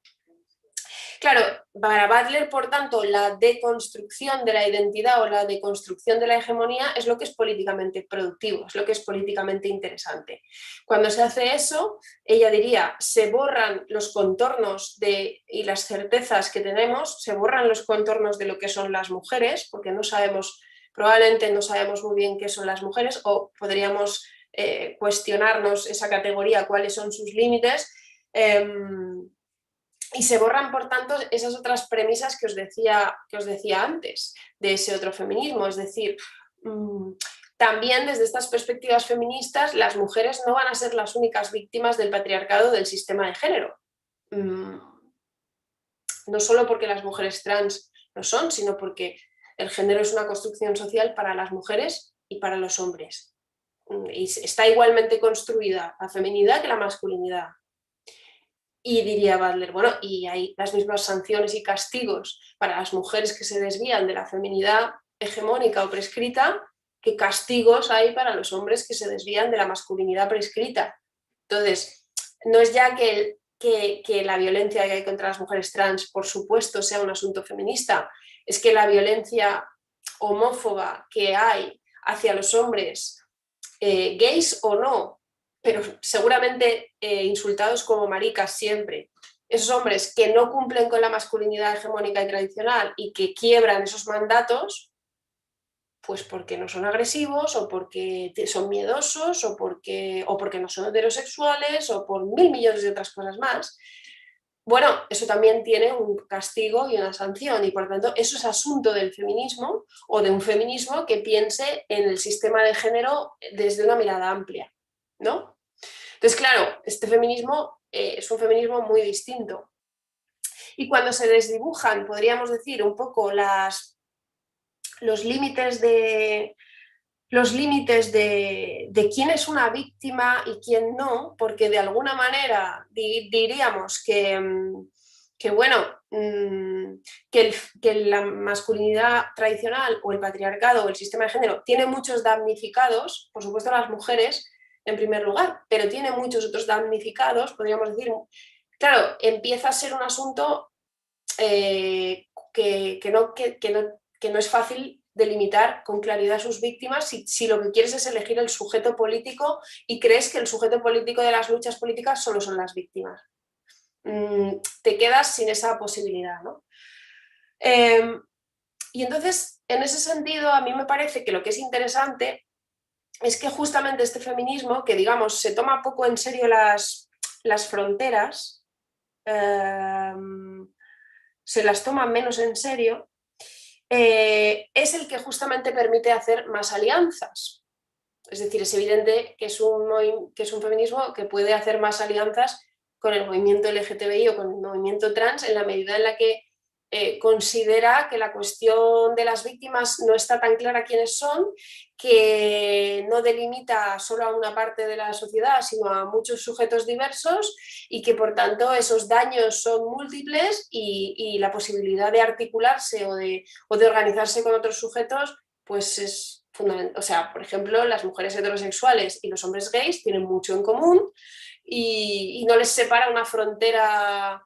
Speaker 2: Claro, para Butler, por tanto, la deconstrucción de la identidad o la deconstrucción de la hegemonía es lo que es políticamente productivo, es lo que es políticamente interesante. Cuando se hace eso, ella diría, se borran los contornos y las certezas que tenemos, se borran los contornos de lo que son las mujeres, porque probablemente no sabemos muy bien qué son las mujeres, o podríamos cuestionarnos esa categoría, cuáles son sus límites. Y se borran, por tanto, esas otras premisas que os decía antes, de ese otro feminismo. Es decir, también desde estas perspectivas feministas, las mujeres no van a ser las únicas víctimas del patriarcado del sistema de género. No solo porque las mujeres trans lo son, sino porque el género es una construcción social para las mujeres y para los hombres. Y está igualmente construida la feminidad que la masculinidad. Y diría Butler, bueno, y hay las mismas sanciones y castigos para las mujeres que se desvían de la feminidad hegemónica o prescrita, que castigos hay para los hombres que se desvían de la masculinidad prescrita. Entonces, no es ya que la violencia que hay contra las mujeres trans, por supuesto, sea un asunto feminista, es que la violencia homófoba que hay hacia los hombres, gays o no, pero seguramente insultados como maricas siempre, esos hombres que no cumplen con la masculinidad hegemónica y tradicional y que quiebran esos mandatos, pues porque no son agresivos o porque son miedosos o porque no son heterosexuales o por 1.000 millones de otras cosas más. Bueno, eso también tiene un castigo y una sanción y por lo tanto eso es asunto del feminismo o de un feminismo que piense en el sistema de género desde una mirada amplia, ¿no? Entonces, claro, este feminismo es un feminismo muy distinto. Y cuando se desdibujan, podríamos decir, un poco los límites de quién es una víctima y quién no, porque de alguna manera diríamos que bueno, que la masculinidad tradicional o el patriarcado o el sistema de género tiene muchos damnificados, por supuesto las mujeres en primer lugar, pero tiene muchos otros damnificados, podríamos decir. Claro, empieza a ser un asunto que no es fácil delimitar con claridad a sus víctimas si lo que quieres es elegir el sujeto político y crees que el sujeto político de las luchas políticas solo son las víctimas. Te quedas sin esa posibilidad, ¿no? Y entonces, en ese sentido, a mí me parece que lo que es interesante es que justamente este feminismo, que digamos se toma poco en serio las fronteras, se las toma menos en serio, es el que justamente permite hacer más alianzas. Es decir, es evidente que es un feminismo que puede hacer más alianzas con el movimiento LGTBI o con el movimiento trans en la medida en la que considera que la cuestión de las víctimas no está tan clara quiénes son, que no delimita solo a una parte de la sociedad, sino a muchos sujetos diversos y que por tanto esos daños son múltiples y la posibilidad de articularse o de organizarse con otros sujetos pues es fundamental. O sea, por ejemplo, las mujeres heterosexuales y los hombres gays tienen mucho en común y no les separa una frontera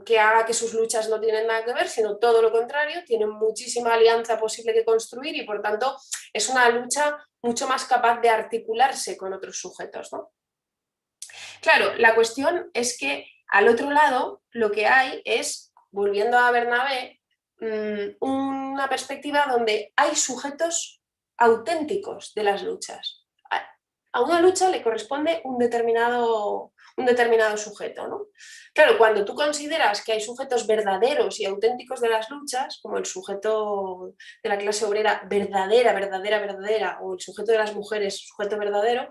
Speaker 2: que haga que sus luchas no tienen nada que ver, sino todo lo contrario, tienen muchísima alianza posible que construir y por tanto es una lucha mucho más capaz de articularse con otros sujetos, ¿no? Claro, la cuestión es que al otro lado lo que hay es, volviendo a Bernabé, una perspectiva donde hay sujetos auténticos de las luchas. A una lucha le corresponde un determinado sujeto, ¿no? Claro, cuando tú consideras que hay sujetos verdaderos y auténticos de las luchas, como el sujeto de la clase obrera verdadera, o el sujeto de las mujeres, sujeto verdadero,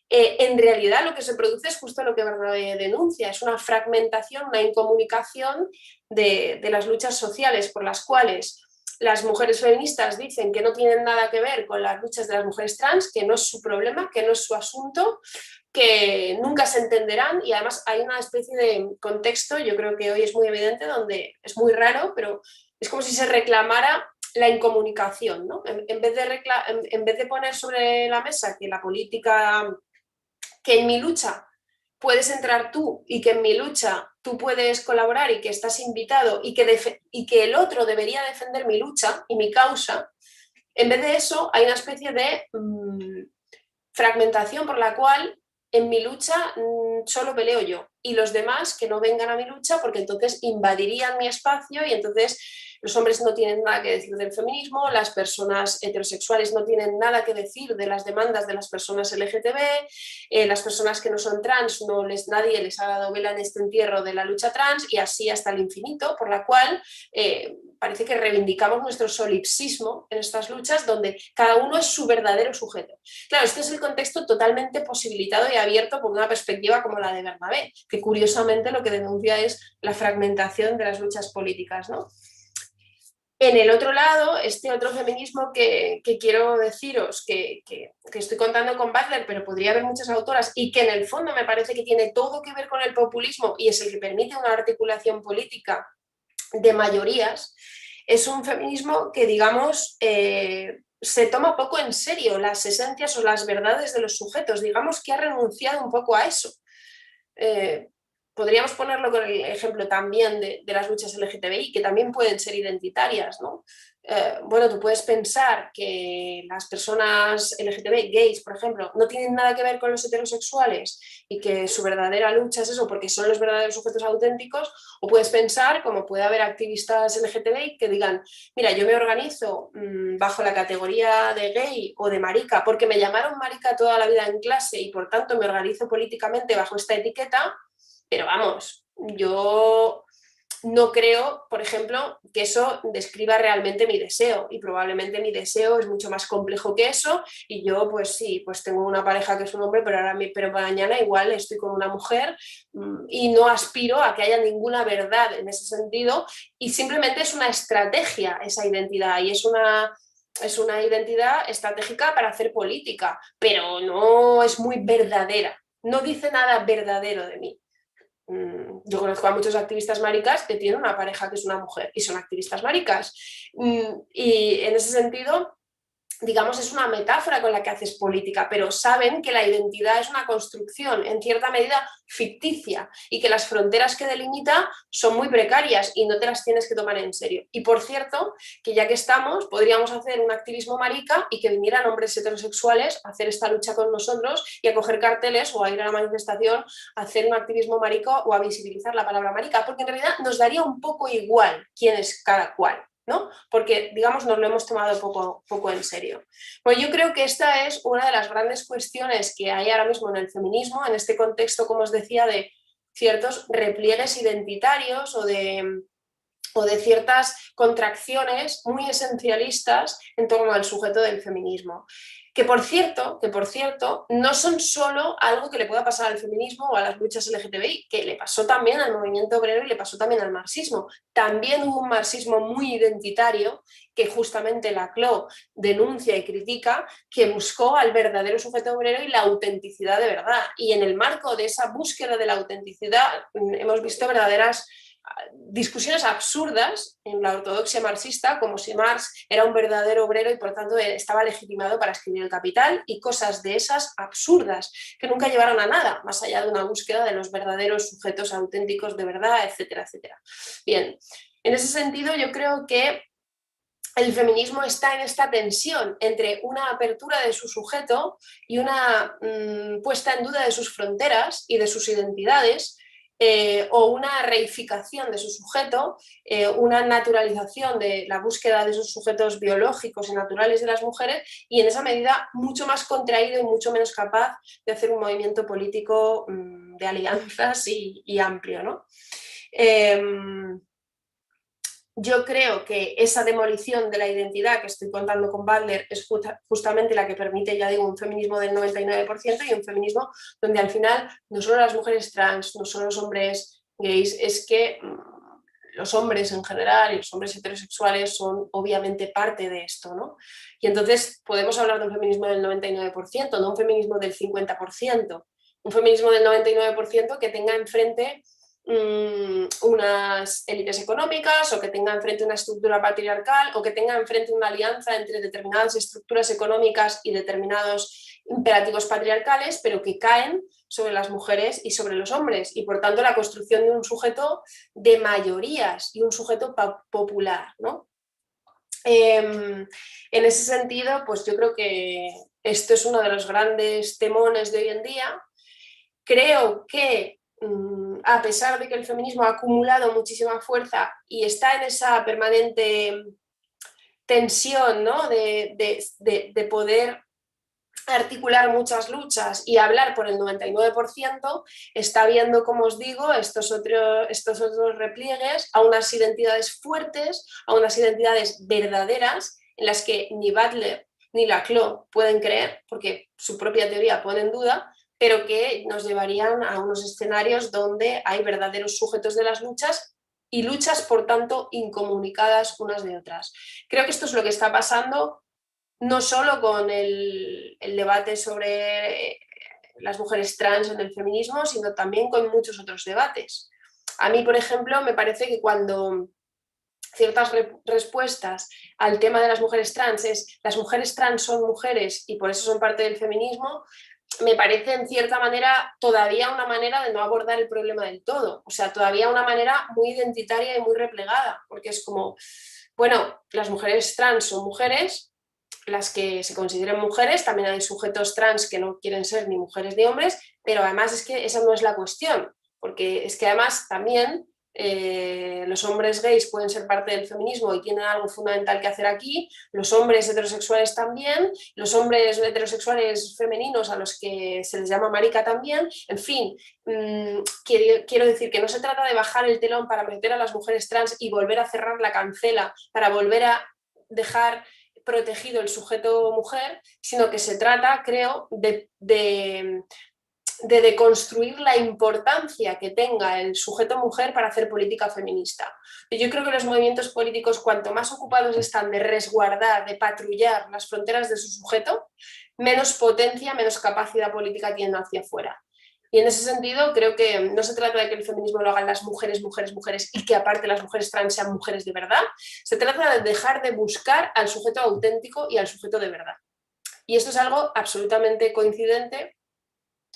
Speaker 2: en realidad lo que se produce es justo lo que Bernabé denuncia, es una fragmentación, una incomunicación de las luchas sociales por las cuales las mujeres feministas dicen que no tienen nada que ver con las luchas de las mujeres trans, que no es su problema, que no es su asunto, que nunca se entenderán y además hay una especie de contexto, yo creo que hoy es muy evidente, donde es muy raro, pero es como si se reclamara la incomunicación, ¿no? En vez de poner sobre la mesa que la política, que en mi lucha puedes entrar tú y que en mi lucha tú puedes colaborar y que estás invitado y que el otro debería defender mi lucha y mi causa, en vez de eso hay una especie de fragmentación por la cual en mi lucha solo peleo yo y los demás que no vengan a mi lucha porque entonces invadirían mi espacio y entonces los hombres no tienen nada que decir del feminismo, las personas heterosexuales no tienen nada que decir de las demandas de las personas LGTB, las personas que no son trans, nadie les ha dado vela en este entierro de la lucha trans y así hasta el infinito, por la cual parece que reivindicamos nuestro solipsismo en estas luchas donde cada uno es su verdadero sujeto. Claro, este es el contexto totalmente posibilitado y abierto por una perspectiva como la de Bernabé, que curiosamente lo que denuncia es la fragmentación de las luchas políticas, ¿no? En el otro lado, este otro feminismo que quiero deciros, que estoy contando con Butler, pero podría haber muchas autoras, y que en el fondo me parece que tiene todo que ver con el populismo y es el que permite una articulación política de mayorías, es un feminismo que, digamos, se toma poco en serio las esencias o las verdades de los sujetos, digamos que ha renunciado un poco a eso. Podríamos ponerlo con el ejemplo también de las luchas LGTBI, que también pueden ser identitarias, ¿no? Bueno, tú puedes pensar que las personas LGTB, gays, por ejemplo, no tienen nada que ver con los heterosexuales y que su verdadera lucha es eso porque son los verdaderos sujetos auténticos, o puedes pensar, como puede haber activistas LGTBI que digan, mira, yo me organizo bajo la categoría de gay o de marica porque me llamaron marica toda la vida en clase y por tanto me organizo políticamente bajo esta etiqueta. Pero vamos, yo no creo, por ejemplo, que eso describa realmente mi deseo y probablemente mi deseo es mucho más complejo que eso y yo pues sí, pues tengo una pareja que es un hombre, pero mañana igual estoy con una mujer y no aspiro a que haya ninguna verdad en ese sentido y simplemente es una estrategia esa identidad y es una identidad estratégica para hacer política, pero no es muy verdadera, no dice nada verdadero de mí. Yo conozco a muchos activistas maricas que tienen una pareja que es una mujer y son activistas maricas. Y en ese sentido, digamos, es una metáfora con la que haces política, pero saben que la identidad es una construcción, en cierta medida, ficticia y que las fronteras que delimita son muy precarias y no te las tienes que tomar en serio. Y por cierto, que ya que estamos, podríamos hacer un activismo marica y que vinieran hombres heterosexuales a hacer esta lucha con nosotros y a coger carteles o a ir a la manifestación a hacer un activismo marico o a visibilizar la palabra marica, porque en realidad nos daría un poco igual quién es cada cual. ¿no? Porque, digamos, nos lo hemos tomado poco en serio. Pues yo creo que esta es una de las grandes cuestiones que hay ahora mismo en el feminismo, en este contexto, como os decía, de ciertos repliegues identitarios o de ciertas contracciones muy esencialistas en torno al sujeto del feminismo. Que por cierto, no son solo algo que le pueda pasar al feminismo o a las luchas LGTBI, que le pasó también al movimiento obrero y le pasó también al marxismo. También hubo un marxismo muy identitario que justamente Laclau denuncia y critica, que buscó al verdadero sujeto obrero y la autenticidad de verdad. Y en el marco de esa búsqueda de la autenticidad hemos visto verdaderas discusiones absurdas en la ortodoxia marxista, como si Marx era un verdadero obrero y por tanto estaba legitimado para escribir El Capital, y cosas de esas absurdas que nunca llevaron a nada, más allá de una búsqueda de los verdaderos sujetos auténticos de verdad, etcétera, etcétera. Bien, en ese sentido yo creo que el feminismo está en esta tensión entre una apertura de su sujeto y una puesta en duda de sus fronteras y de sus identidades, o una reificación de su sujeto, una naturalización de la búsqueda de esos sujetos biológicos y naturales de las mujeres, y en esa medida mucho más contraído y mucho menos capaz de hacer un movimiento político de alianzas y amplio, ¿no? Yo creo que esa demolición de la identidad que estoy contando con Butler es justamente la que permite, ya digo, un feminismo del 99% y un feminismo donde al final no solo las mujeres trans, no solo los hombres gays, es que los hombres en general y los hombres heterosexuales son obviamente parte de esto, ¿no? Y entonces podemos hablar de un feminismo del 99%, no un feminismo del 50%, un feminismo del 99% que tenga enfrente unas élites económicas, o que tenga enfrente una estructura patriarcal, o que tenga enfrente una alianza entre determinadas estructuras económicas y determinados imperativos patriarcales, pero que caen sobre las mujeres y sobre los hombres, y por tanto la construcción de un sujeto de mayorías y un sujeto popular, ¿no? En ese sentido, pues yo creo que esto es uno de los grandes temones de hoy en día. Creo que a pesar de que el feminismo ha acumulado muchísima fuerza y está en esa permanente tensión, ¿no? de poder articular muchas luchas y hablar por el 99%, está viendo, como os digo, estos otros repliegues a unas identidades fuertes, a unas identidades verdaderas, en las que ni Butler ni Laclau pueden creer, porque su propia teoría pone en duda, pero que nos llevarían a unos escenarios donde hay verdaderos sujetos de las luchas y luchas, por tanto, incomunicadas unas de otras. Creo que esto es lo que está pasando no solo con el debate sobre las mujeres trans en el feminismo, sino también con muchos otros debates. A mí, por ejemplo, me parece que cuando ciertas respuestas al tema de las mujeres trans es las mujeres trans son mujeres y por eso son parte del feminismo, me parece en cierta manera todavía una manera de no abordar el problema del todo, o sea, todavía una manera muy identitaria y muy replegada, porque es como, bueno, las mujeres trans son mujeres, las que se consideren mujeres, también hay sujetos trans que no quieren ser ni mujeres ni hombres, pero además es que esa no es la cuestión, porque es que además también los hombres gays pueden ser parte del feminismo y tienen algo fundamental que hacer aquí, los hombres heterosexuales también, los hombres heterosexuales femeninos a los que se les llama marica también, en fin, quiero decir que no se trata de bajar el telón para meter a las mujeres trans y volver a cerrar la cancela, para volver a dejar protegido el sujeto mujer, sino que se trata, creo, de deconstruir la importancia que tenga el sujeto mujer para hacer política feminista. Yo creo que los movimientos políticos, cuanto más ocupados están de resguardar, de patrullar las fronteras de su sujeto, menos potencia, menos capacidad política tienen hacia afuera. Y en ese sentido creo que no se trata de que el feminismo lo hagan las mujeres, y que aparte las mujeres trans sean mujeres de verdad. Se trata de dejar de buscar al sujeto auténtico y al sujeto de verdad. Y esto es algo absolutamente coincidente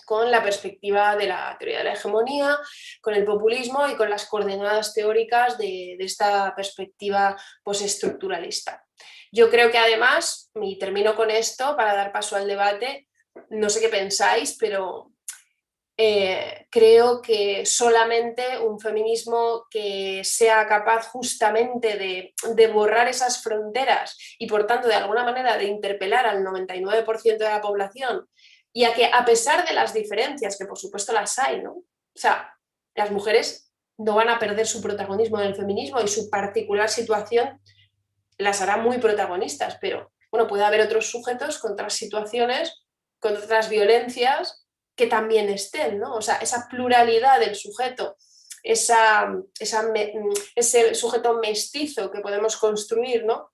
Speaker 2: con la perspectiva de la teoría de la hegemonía, con el populismo y con las coordenadas teóricas de esta perspectiva postestructuralista. Yo creo que además, y termino con esto para dar paso al debate, no sé qué pensáis, pero creo que solamente un feminismo que sea capaz justamente de borrar esas fronteras y por tanto de alguna manera de interpelar al 99% de la población y a que a pesar de las diferencias, que por supuesto las hay, ¿no? O sea, las mujeres no van a perder su protagonismo en el feminismo y su particular situación las hará muy protagonistas, pero bueno, puede haber otros sujetos con otras situaciones, con otras violencias que también estén, ¿no? O sea, esa pluralidad del sujeto, ese sujeto mestizo que podemos construir, ¿no?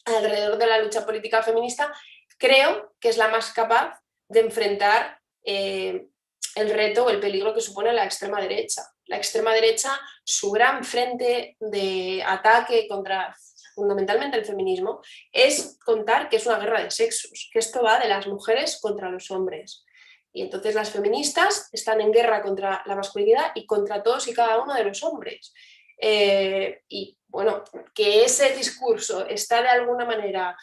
Speaker 2: Alrededor de la lucha política feminista, creo que es la más capaz de enfrentar el reto o el peligro que supone la extrema derecha. La extrema derecha, su gran frente de ataque contra fundamentalmente el feminismo, es contar que es una guerra de sexos, que esto va de las mujeres contra los hombres. Y entonces las feministas están en guerra contra la masculinidad y contra todos y cada uno de los hombres. Y bueno, que ese discurso está de alguna manera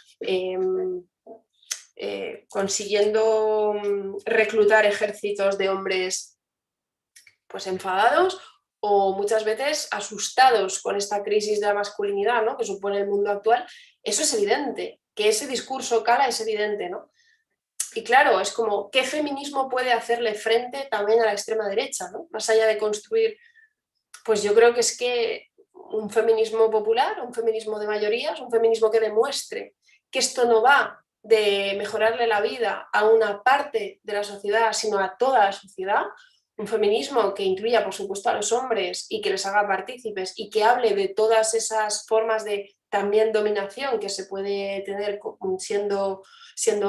Speaker 2: consiguiendo reclutar ejércitos de hombres pues enfadados o muchas veces asustados con esta crisis de la masculinidad, ¿no? Que supone el mundo actual, eso es evidente, que ese discurso cala es evidente, ¿no? Y claro, es como, ¿qué feminismo puede hacerle frente también a la extrema derecha, ¿no? Más allá de construir, pues yo creo que es que un feminismo popular, un feminismo de mayorías, un feminismo que demuestre que esto no va de mejorarle la vida a una parte de la sociedad, sino a toda la sociedad, un feminismo que incluya, por supuesto, a los hombres y que les haga partícipes y que hable de todas esas formas de también dominación que se puede tener siendo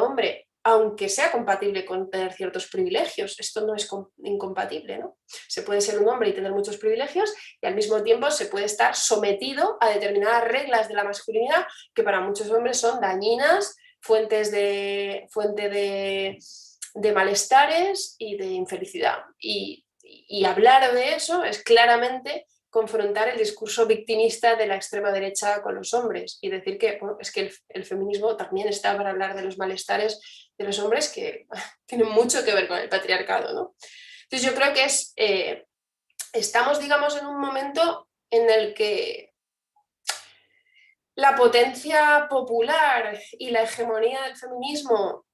Speaker 2: hombre, aunque sea compatible con tener ciertos privilegios. Esto no es incompatible, ¿no? Se puede ser un hombre y tener muchos privilegios y al mismo tiempo se puede estar sometido a determinadas reglas de la masculinidad que para muchos hombres son dañinas, fuente de malestares y de infelicidad. Y hablar de eso es claramente confrontar el discurso victimista de la extrema derecha con los hombres y decir que bueno, es que el feminismo también está para hablar de los malestares de los hombres que tienen mucho que ver con el patriarcado, ¿no? Entonces yo creo que estamos, digamos, en un momento en el que la potencia popular y la hegemonía del feminismo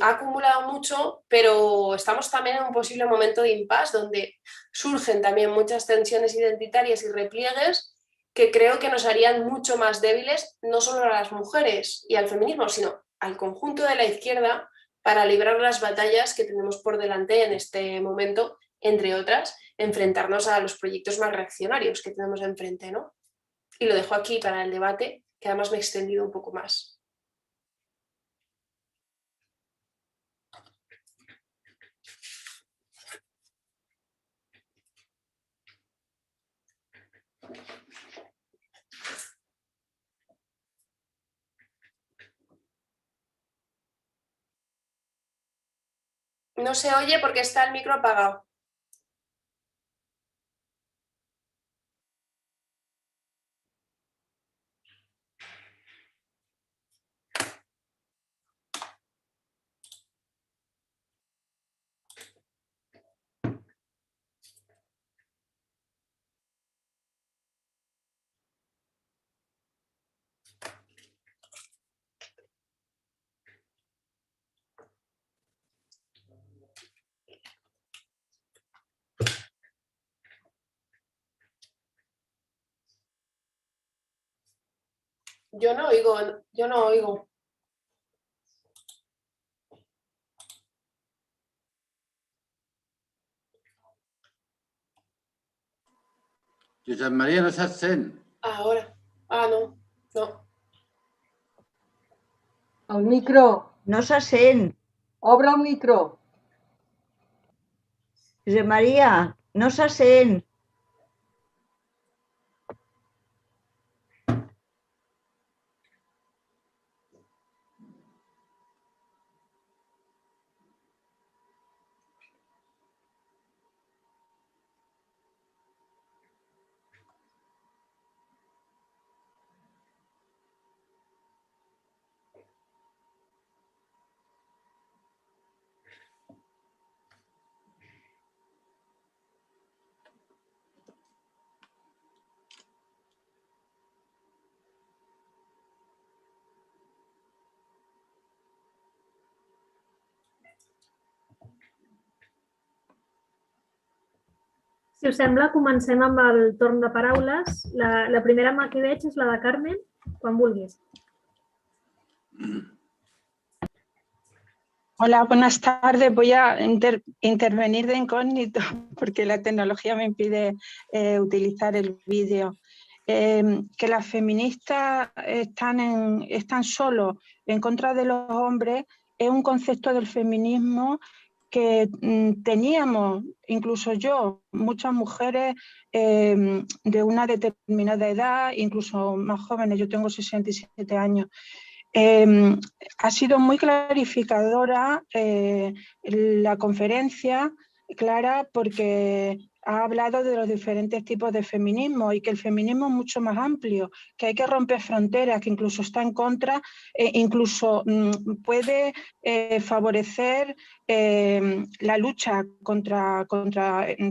Speaker 2: ha acumulado mucho, pero estamos también en un posible momento de impasse donde surgen también muchas tensiones identitarias y repliegues que creo que nos harían mucho más débiles, no solo a las mujeres y al feminismo, sino al conjunto de la izquierda para librar las batallas que tenemos por delante en este momento, entre otras, enfrentarnos a los proyectos más reaccionarios que tenemos enfrente, ¿no? Y lo dejo aquí para el debate, que además me he extendido un poco más. No se oye porque está el micro apagado. Yo no oigo, yo no oigo.
Speaker 3: Josep Maria, no se't sent.
Speaker 2: Ahora. Ah, no, no.
Speaker 4: El micro.
Speaker 5: No se sent.
Speaker 4: Obre el micro.
Speaker 5: Josep Maria, no se sent.
Speaker 6: Si us sembla, comencem amb el torn de paraules. La primera mà que veig és la de Carmen, quan vulguis.
Speaker 7: Hola, buenas tardes. Voy a intervenir de incógnito porque la tecnología me impide utilizar el vídeo. Que las feministas están solo en contra de los hombres es un concepto del feminismo que teníamos, incluso yo, muchas mujeres de una determinada edad, incluso más jóvenes, yo tengo 67 años. Ha sido muy clarificadora la conferencia, Clara, porque ha hablado de los diferentes tipos de feminismo y que el feminismo es mucho más amplio, que hay que romper fronteras, que incluso está en contra, incluso puede favorecer la lucha contra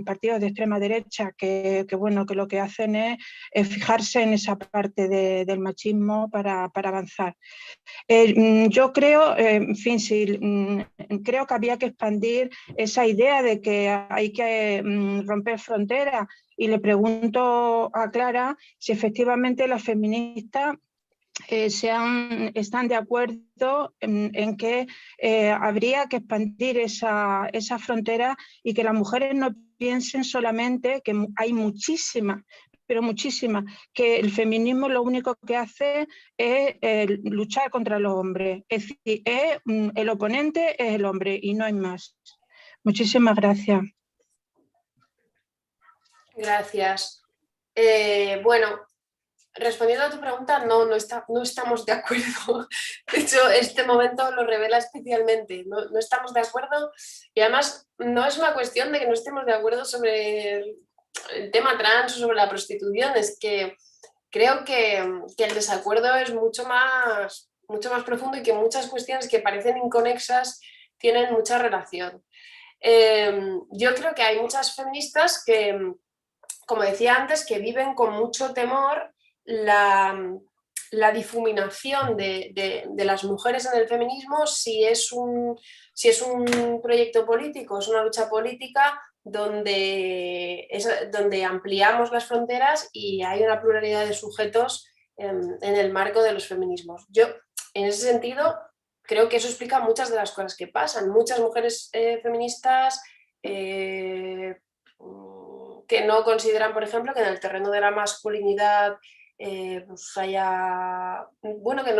Speaker 7: partidos de extrema derecha que lo que hacen es fijarse en esa parte del machismo para avanzar. Yo creo, creo que había que expandir esa idea de que hay que romper fronteras, y le pregunto a Clara si efectivamente las feministas están de acuerdo en que habría que expandir esa frontera y que las mujeres no piensen solamente que hay muchísimas, pero muchísimas, que el feminismo lo único que hace es luchar contra los hombres. Es decir, el oponente es el hombre y no hay más. Muchísimas gracias.
Speaker 2: Gracias. Bueno, respondiendo a tu pregunta, no estamos de acuerdo. De hecho, este momento lo revela especialmente. No estamos de acuerdo, y además no es una cuestión de que no estemos de acuerdo sobre el tema trans o sobre la prostitución, es que creo que el desacuerdo es mucho más profundo y que muchas cuestiones que parecen inconexas tienen mucha relación. Yo creo que hay muchas feministas que, como decía antes, que viven con mucho temor la difuminación de las mujeres en el feminismo si es un proyecto político, es una lucha política donde ampliamos las fronteras y hay una pluralidad de sujetos en el marco de los feminismos. Yo, en ese sentido, creo que eso explica muchas de las cosas que pasan. Muchas mujeres feministas que no consideran, por ejemplo, que en el terreno de la masculinidad pues haya... Bueno, que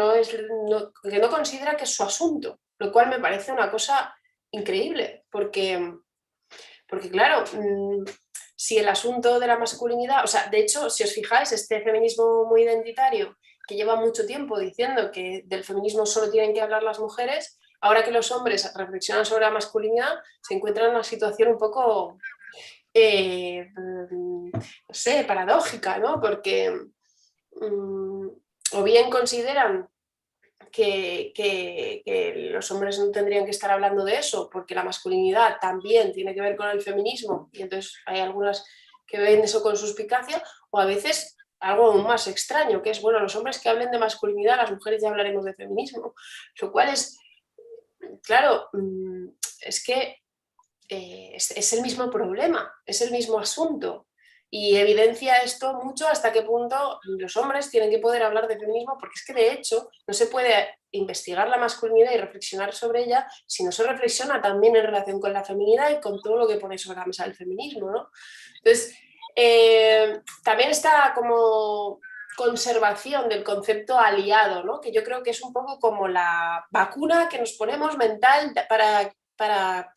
Speaker 2: no considera que es su asunto, lo cual me parece una cosa increíble, porque claro, si el asunto de la masculinidad... O sea, de hecho, si os fijáis, este feminismo muy identitario que lleva mucho tiempo diciendo que del feminismo solo tienen que hablar las mujeres, ahora que los hombres reflexionan sobre la masculinidad, se encuentran en una situación un poco... no sé, paradójica, ¿no? Porque o bien consideran que los hombres no tendrían que estar hablando de eso porque la masculinidad también tiene que ver con el feminismo, y entonces hay algunas que ven eso con suspicacia, o a veces algo aún más extraño, que es, bueno, los hombres que hablen de masculinidad, las mujeres ya hablaremos de feminismo, lo cual es, claro, es que es el mismo problema, es el mismo asunto, y evidencia esto mucho hasta qué punto los hombres tienen que poder hablar de feminismo, porque es que de hecho no se puede investigar la masculinidad y reflexionar sobre ella si no se reflexiona también en relación con la feminidad y con todo lo que pone sobre la mesa del feminismo, ¿no? Entonces, también está como conservación del concepto aliado, ¿no? Que yo creo que es un poco como la vacuna que nos ponemos mental para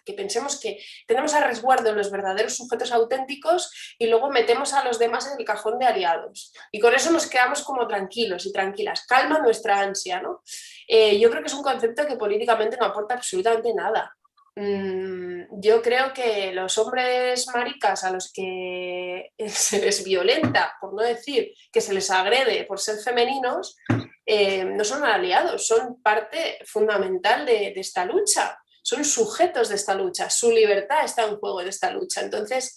Speaker 2: que pensemos que tenemos a resguardo los verdaderos sujetos auténticos y luego metemos a los demás en el cajón de aliados. Y con eso nos quedamos como tranquilos y tranquilas, calma nuestra ansia, ¿no? Yo creo que es un concepto que políticamente no aporta absolutamente nada. Yo creo que los hombres maricas a los que se les violenta, por no decir que se les agrede por ser femeninos, no son aliados, son parte fundamental de esta lucha. Son sujetos de esta lucha, su libertad está en juego de esta lucha. Entonces,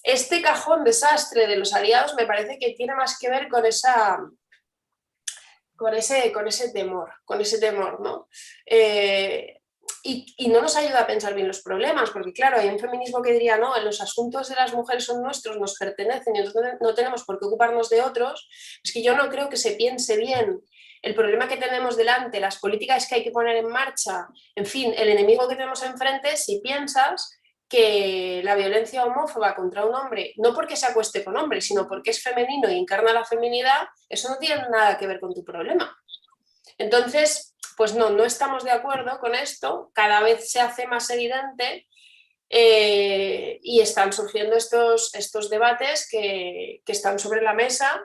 Speaker 2: este cajón desastre de los aliados me parece que tiene más que ver con ese temor, ¿no? y no nos ayuda a pensar bien los problemas, porque claro, hay un feminismo que diría, no, los asuntos de las mujeres son nuestros, nos pertenecen y nosotros no tenemos por qué ocuparnos de otros. Es que yo no creo que se piense bien el problema que tenemos delante, las políticas que hay que poner en marcha, en fin, el enemigo que tenemos enfrente, si piensas que la violencia homófoba contra un hombre, no porque se acueste con hombres, sino porque es femenino y encarna la feminidad, eso no tiene nada que ver con tu problema. Entonces, pues no estamos de acuerdo con esto, cada vez se hace más evidente y están surgiendo estos debates que están sobre la mesa,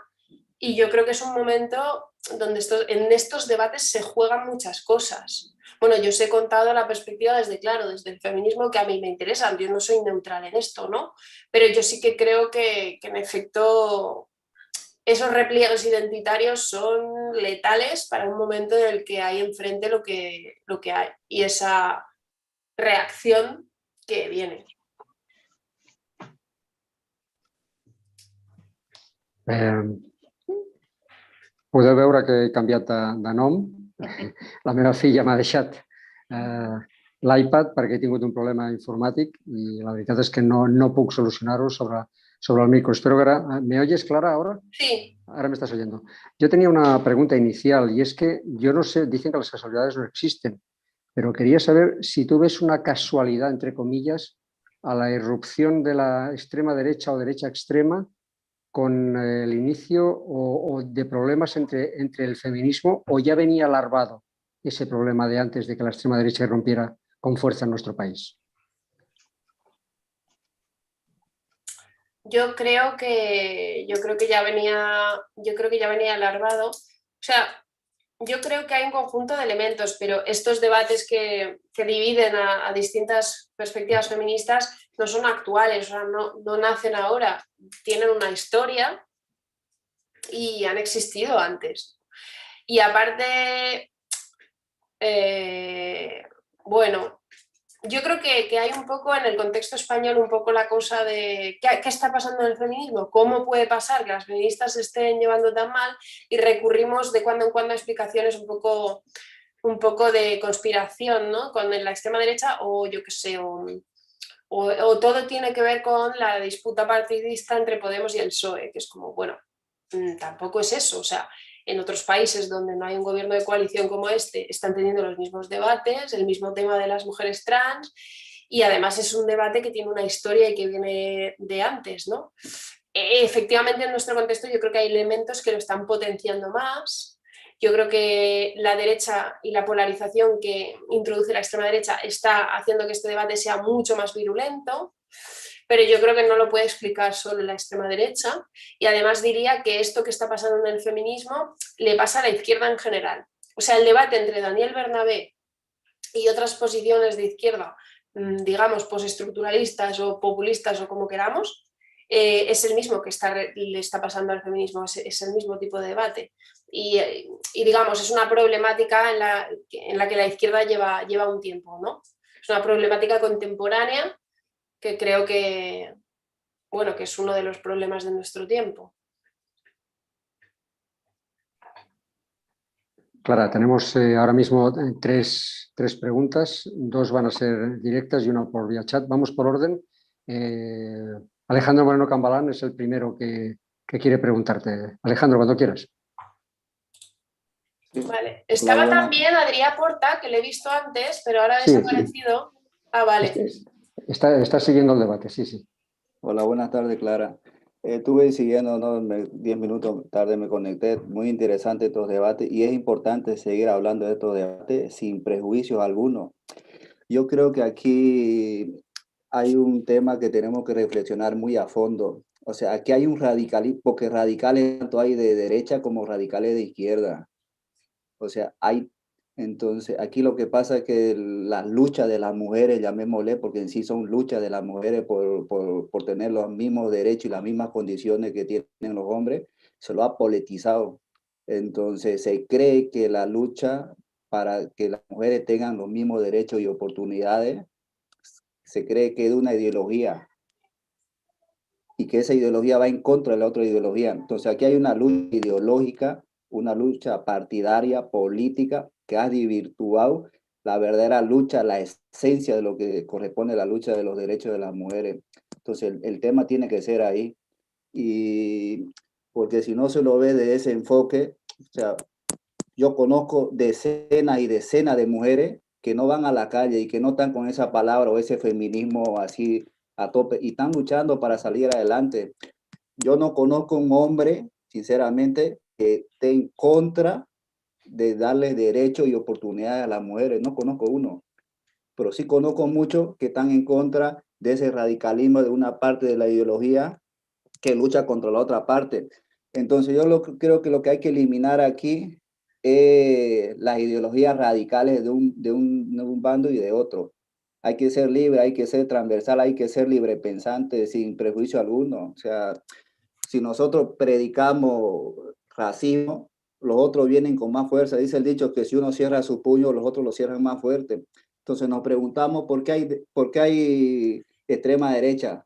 Speaker 2: y yo creo que es un momento donde en estos debates se juegan muchas cosas. Bueno, yo os he contado la perspectiva desde el feminismo que a mí me interesa, yo no soy neutral en esto, ¿no? Pero yo sí que creo que en efecto esos repliegues identitarios son letales para un momento en el que hay enfrente lo que hay y esa reacción que viene.
Speaker 1: Podeu veure que he canviat de nom. La meva filla m'ha deixat l'iPad perquè he tingut un problema informàtic i la veritat és que no puc solucionar-ho sobre el micro. Espero que ahora... ¿Me oyes, Clara, ahora?
Speaker 2: Sí.
Speaker 1: Ahora me estás oyendo. Yo tenía una pregunta inicial y es que yo no sé, dicen que las casualidades no existen, pero quería saber si tú ves una casualidad, entre comillas, a la irrupción de la extrema derecha o derecha extrema con el inicio o de problemas entre el feminismo, o ya venía larvado ese problema de antes de que la extrema derecha irrumpiera con fuerza en nuestro país.
Speaker 2: Yo creo que ya venía larvado. O sea, yo creo que hay un conjunto de elementos, pero estos debates que dividen a distintas perspectivas feministas no son actuales, o sea, no nacen ahora, tienen una historia y han existido antes. Y aparte, bueno, yo creo que hay un poco en el contexto español un poco la cosa de ¿qué está pasando en el feminismo? ¿Cómo puede pasar que las feministas se estén llevando tan mal? Y recurrimos de cuando en cuando a explicaciones un poco de conspiración, ¿no? Con la extrema derecha o yo qué sé, o todo tiene que ver con la disputa partidista entre Podemos y el PSOE, que es como, bueno, tampoco es eso, o sea, en otros países donde no hay un gobierno de coalición como este, están teniendo los mismos debates, el mismo tema de las mujeres trans, y además es un debate que tiene una historia y que viene de antes, ¿no? Efectivamente, en nuestro contexto yo creo que hay elementos que lo están potenciando más. Yo creo que la derecha y la polarización que introduce la extrema derecha está haciendo que este debate sea mucho más virulento, pero yo creo que no lo puede explicar solo la extrema derecha, y además diría que esto que está pasando en el feminismo le pasa a la izquierda en general. O sea, el debate entre Daniel Bernabé y otras posiciones de izquierda, digamos, postestructuralistas o populistas o como queramos, es el mismo que le está pasando al feminismo, es el mismo tipo de debate. Y digamos, es una problemática en la que la izquierda lleva un tiempo, ¿no? Es una problemática contemporánea que creo que, bueno, que es uno de los problemas de nuestro tiempo.
Speaker 1: Clara, tenemos ahora mismo tres preguntas, dos van a ser directas y una por vía chat. Vamos por orden. Alejandro Moreno Cambalán es el primero que quiere preguntarte. Alejandro, cuando quieras.
Speaker 2: Vale. Estaba también Adrià Porta, que le he visto antes, pero ahora ha
Speaker 1: Sí,
Speaker 2: desaparecido. Sí. Ah, vale.
Speaker 1: Está siguiendo el debate, sí.
Speaker 8: Hola, buenas tardes, Clara. Estuve siguiendo, ¿no? 10 minutos tarde me conecté. Muy interesante estos debates y es importante seguir hablando de estos debates sin prejuicios alguno. Yo creo que aquí hay un tema que tenemos que reflexionar muy a fondo. O sea, aquí hay un radicalismo, porque radicales tanto hay de derecha como radicales de izquierda. O sea, entonces, aquí lo que pasa es que la lucha de las mujeres, llamémosle, porque en sí son luchas de las mujeres por tener los mismos derechos y las mismas condiciones que tienen los hombres, se lo ha politizado. Entonces, se cree que la lucha para que las mujeres tengan los mismos derechos y oportunidades, se cree que es una ideología y que esa ideología va en contra de la otra ideología. Entonces, aquí hay una lucha ideológica, una lucha partidaria, política, que ha desvirtuado la verdadera lucha, la esencia de lo que corresponde a la lucha de los derechos de las mujeres. Entonces el tema tiene que ser ahí. Y porque si no se lo ve de ese enfoque, o sea, yo conozco decenas y decenas de mujeres que no van a la calle y que no están con esa palabra o ese feminismo así a tope y están luchando para salir adelante. Yo no conozco un hombre, sinceramente, que esté en contra de darle derechos y oportunidades a las mujeres. No conozco uno, pero sí conozco muchos que están en contra de ese radicalismo de una parte de la ideología que lucha contra la otra parte. Entonces creo que lo que hay que eliminar aquí es las ideologías radicales de un bando y de otro. Hay que ser libre, hay que ser transversal, hay que ser libre pensante sin prejuicio alguno. O sea, si nosotros predicamos racismo, los otros vienen con más fuerza. Dice el dicho que si uno cierra su puño, los otros lo cierran más fuerte. Entonces nos preguntamos por qué hay extrema derecha,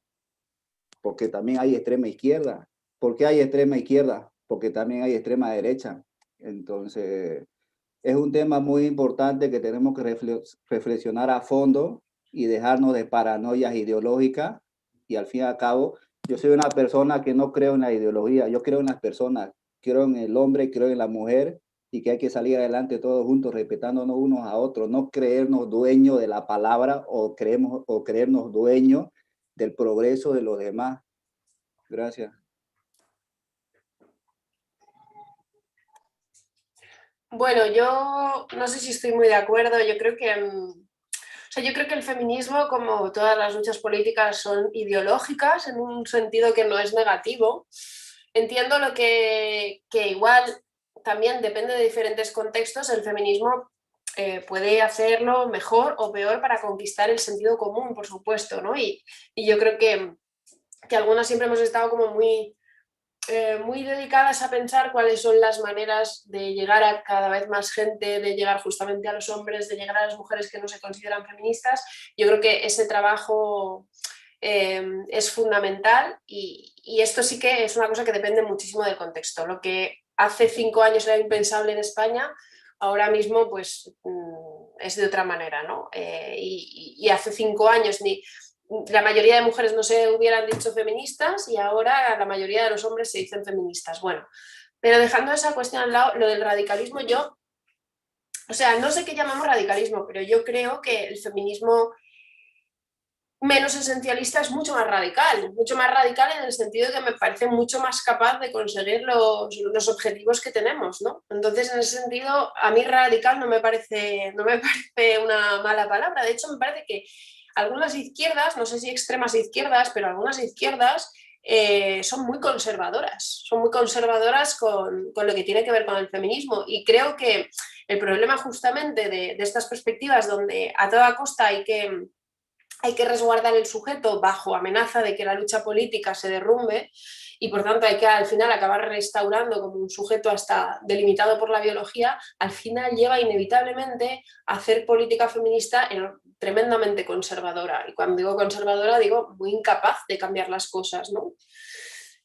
Speaker 8: porque también hay extrema izquierda. ¿Por qué hay extrema izquierda? Porque también hay extrema derecha. Entonces, es un tema muy importante que tenemos que reflexionar a fondo y dejarnos de paranoias ideológicas. Y al fin y al cabo, yo soy una persona que no creo en la ideología, yo creo en las personas, creo en el hombre, creo en la mujer y que hay que salir adelante todos juntos, respetándonos unos a otros, no creernos dueños de la palabra o creernos dueños del progreso de los demás. Gracias.
Speaker 2: Bueno, yo no sé si estoy muy de acuerdo. Yo creo que, yo creo que el feminismo, como todas las luchas políticas, son ideológicas en un sentido que no es negativo. Entiendo lo que igual también depende de diferentes contextos. El feminismo puede hacerlo mejor o peor para conquistar el sentido común, por supuesto, ¿no? Y yo creo que algunas siempre hemos estado como muy dedicadas a pensar cuáles son las maneras de llegar a cada vez más gente, de llegar justamente a los hombres, de llegar a las mujeres que no se consideran feministas. Yo creo que ese trabajo es fundamental y esto sí que es una cosa que depende muchísimo del contexto. Lo que hace 5 años era impensable en España, ahora mismo pues es de otra manera, ¿no? Y hace 5 años la mayoría de mujeres no se hubieran dicho feministas y ahora la mayoría de los hombres se dicen feministas. Bueno, pero dejando esa cuestión al lado, lo del radicalismo, o sea, no sé qué llamamos radicalismo, pero yo creo que el feminismo menos esencialista es mucho más radical en el sentido de que me parece mucho más capaz de conseguir los objetivos que tenemos, ¿no? Entonces, en ese sentido, a mí radical no me parece una mala palabra. De hecho, me parece que algunas izquierdas, no sé si extremas izquierdas, pero algunas izquierdas son muy conservadoras con lo que tiene que ver con el feminismo, y creo que el problema justamente de estas perspectivas donde a toda costa hay que resguardar el sujeto bajo amenaza de que la lucha política se derrumbe y por tanto hay que al final acabar restaurando como un sujeto hasta delimitado por la biología, al final lleva inevitablemente a hacer política feminista tremendamente conservadora. Y cuando digo conservadora digo muy incapaz de cambiar las cosas, ¿no?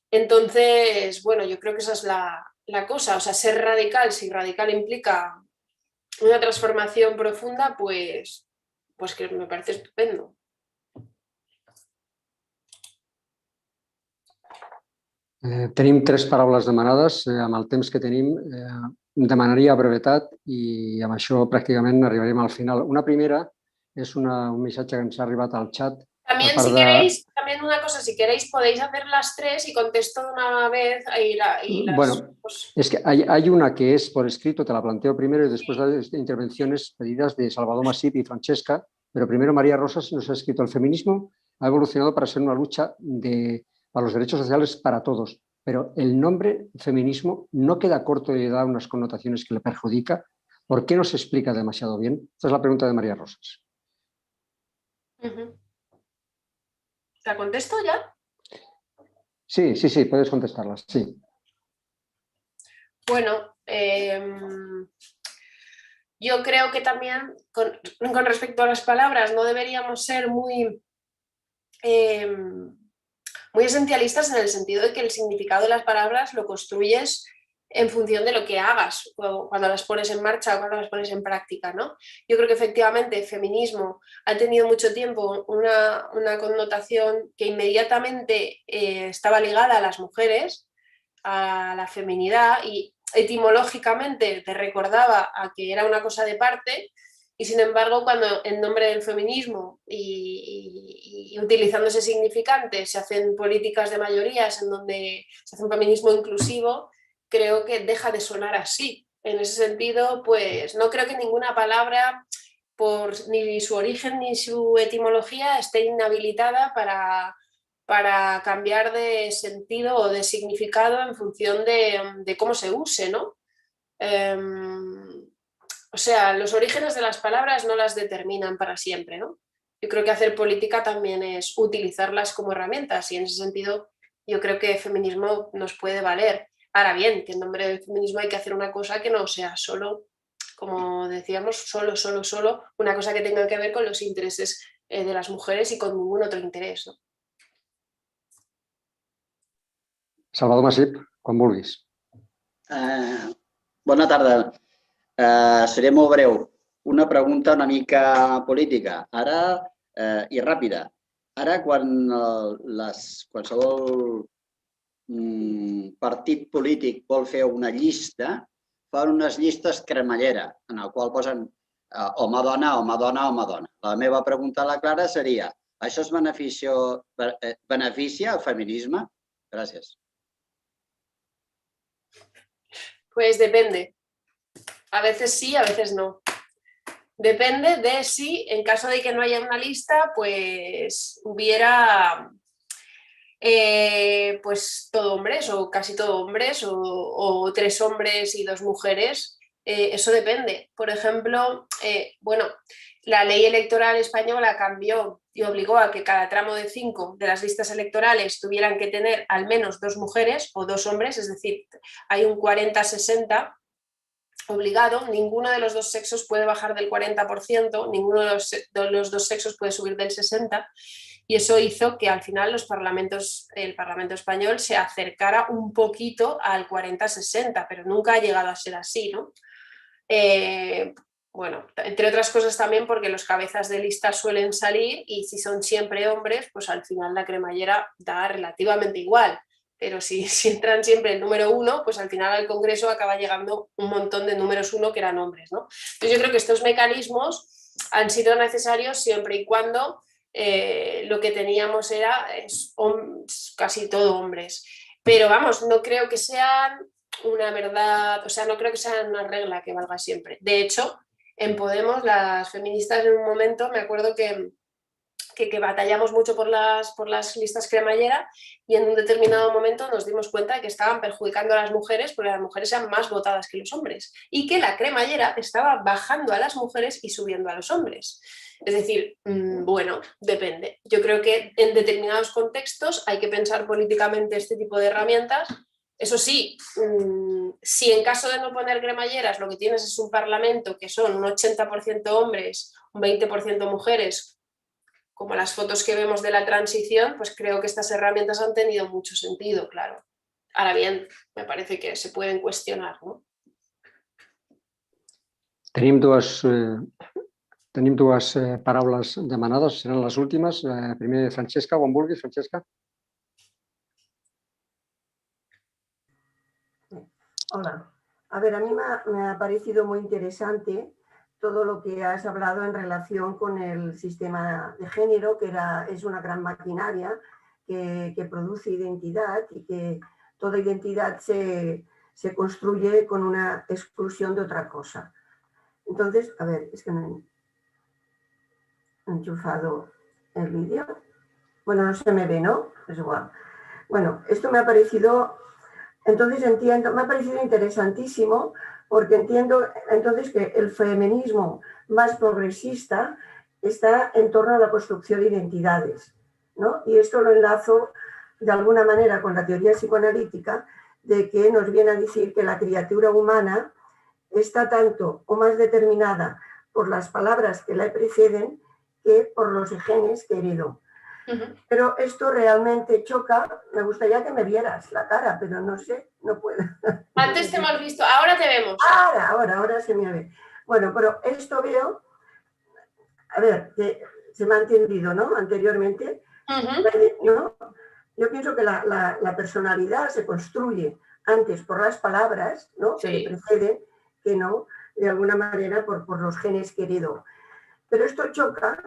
Speaker 2: Entonces, bueno, yo creo que esa es la cosa. O sea, ser radical, si radical implica una transformación profunda, pues que me parece estupendo.
Speaker 1: Tenim 3 paraules demanades. Amb el temps que tenim, demanaria brevetat i amb això pràcticament arribarem al final. Una primera és un missatge que ens ha arribat al xat.
Speaker 2: También, si queréis, también una cosa, si queréis podéis hacer las 3 y contesto de una vez.
Speaker 1: Bueno, es que hay una que es por escrito, te la planteo primero y después las intervenciones pedidas de Salvador Masip y Francesca, pero primero María Rosas nos ha escrito: el feminismo ha evolucionado para ser una lucha para los derechos sociales para todos, pero el nombre feminismo no queda corto y da unas connotaciones que le perjudica. ¿Por qué no se explica demasiado bien? Esta es la pregunta de María Rosas.
Speaker 2: ¿La contesto ya?
Speaker 1: Sí, puedes contestarlas, sí.
Speaker 2: Bueno, yo creo que también con respecto a las palabras no deberíamos ser muy esencialistas, en el sentido de que el significado de las palabras lo construyes en función de lo que hagas cuando las pones en marcha o cuando las pones en práctica, ¿no? Yo creo que efectivamente el feminismo ha tenido mucho tiempo una connotación que inmediatamente estaba ligada a las mujeres, a la feminidad, y etimológicamente te recordaba a que era una cosa de parte, y sin embargo cuando en nombre del feminismo y utilizando ese significante se hacen políticas de mayorías en donde se hace un feminismo inclusivo, creo que deja de sonar así. En ese sentido, pues no creo que ninguna palabra, por ni su origen ni su etimología, esté inhabilitada para cambiar de sentido o de significado en función de cómo se use, ¿no? O sea, los orígenes de las palabras no las determinan para siempre, ¿no? Yo creo que hacer política también es utilizarlas como herramientas, y en ese sentido yo creo que el feminismo nos puede valer. Ahora bien, que en nombre del feminismo hay que hacer una cosa que no sea solo, como decíamos, solo una cosa que tenga que ver con los intereses de las mujeres y con ningún otro interés, ¿no?
Speaker 1: Salvador Masip, quan vulguis.
Speaker 9: Bona tarda. Seré molt breu. Una pregunta una mica política. Ara, i ràpida. Ara, quan qualsevol partit polític vol fer una llista, fan unes llistes cremallera, en el qual posen home-dona, home-dona, home-dona. La meva pregunta a la Clara seria, això es beneficia el feminisme? Gràcies.
Speaker 2: Pues depende. A veces sí, a veces no. Depende de si, en caso de que no haya una lista, pues hubiera pues todo hombres o casi todo hombres o 3 hombres y 2 mujeres. Eso depende. Por ejemplo, bueno, la ley electoral española cambió y obligó a que cada tramo de 5 de las listas electorales tuvieran que tener al menos 2 mujeres o 2 hombres, es decir, hay un 40-60 obligado. Ninguno de los 2 sexos puede bajar del 40%, ninguno de los 2 sexos puede subir del 60%, y eso hizo que al final el Parlamento español se acercara un poquito al 40-60, pero nunca ha llegado a ser así, ¿no? Bueno, entre otras cosas también porque los cabezas de lista suelen salir, y si son siempre hombres, pues al final la cremallera da relativamente igual. Pero si entran siempre el número 1, pues al final al Congreso acaba llegando un montón de números 1 que eran hombres, ¿no? Entonces yo creo que estos mecanismos han sido necesarios siempre y cuando lo que teníamos era casi todo hombres. Pero vamos, no creo que sean una verdad, o sea, no creo que sea una regla que valga siempre. De hecho, en Podemos, las feministas en un momento, me acuerdo que batallamos mucho por las listas cremallera, y en un determinado momento nos dimos cuenta de que estaban perjudicando a las mujeres porque las mujeres eran más votadas que los hombres, y que la cremallera estaba bajando a las mujeres y subiendo a los hombres. Es decir, bueno, depende. Yo creo que en determinados contextos hay que pensar políticamente este tipo de herramientas. Eso sí, si en caso de no poner cremalleras lo que tienes es un parlamento que son un 80% hombres, un 20% mujeres, como las fotos que vemos de la transición, pues creo que estas herramientas han tenido mucho sentido, claro. Ahora bien, me parece que se pueden cuestionar, ¿no?
Speaker 1: Tenim dues paraules demanades, seran les últimes. Primer, Francesca, quan vulguis, Francesca.
Speaker 10: Hola. A ver, a mí me ha parecido muy interesante todo lo que has hablado en relación con el sistema de género, que es una gran maquinaria que produce identidad, y que toda identidad se construye con una exclusión de otra cosa. Entonces, a ver, es que no he enchufado el vídeo. Bueno, no se me ve, ¿no? Es igual. Bueno, esto me ha parecido... Entonces entiendo, me ha parecido interesantísimo, porque entiendo entonces que el feminismo más progresista está en torno a la construcción de identidades, ¿no? Y esto lo enlazo de alguna manera con la teoría psicoanalítica, de que nos viene a decir que la criatura humana está tanto o más determinada por las palabras que la preceden que por los genes que heredó. Pero esto realmente choca. Me gustaría que me vieras la cara, pero no sé, no puedo.
Speaker 2: Antes te hemos visto, ahora te vemos.
Speaker 10: Ahora se me ve. Bueno, pero esto veo, a ver, que se me ha entendido, ¿no? Anteriormente, ¿no? Yo pienso que la personalidad se construye antes por las palabras, ¿no? Que le preceden, que no, de alguna manera, por los genes que heredó. Pero esto choca,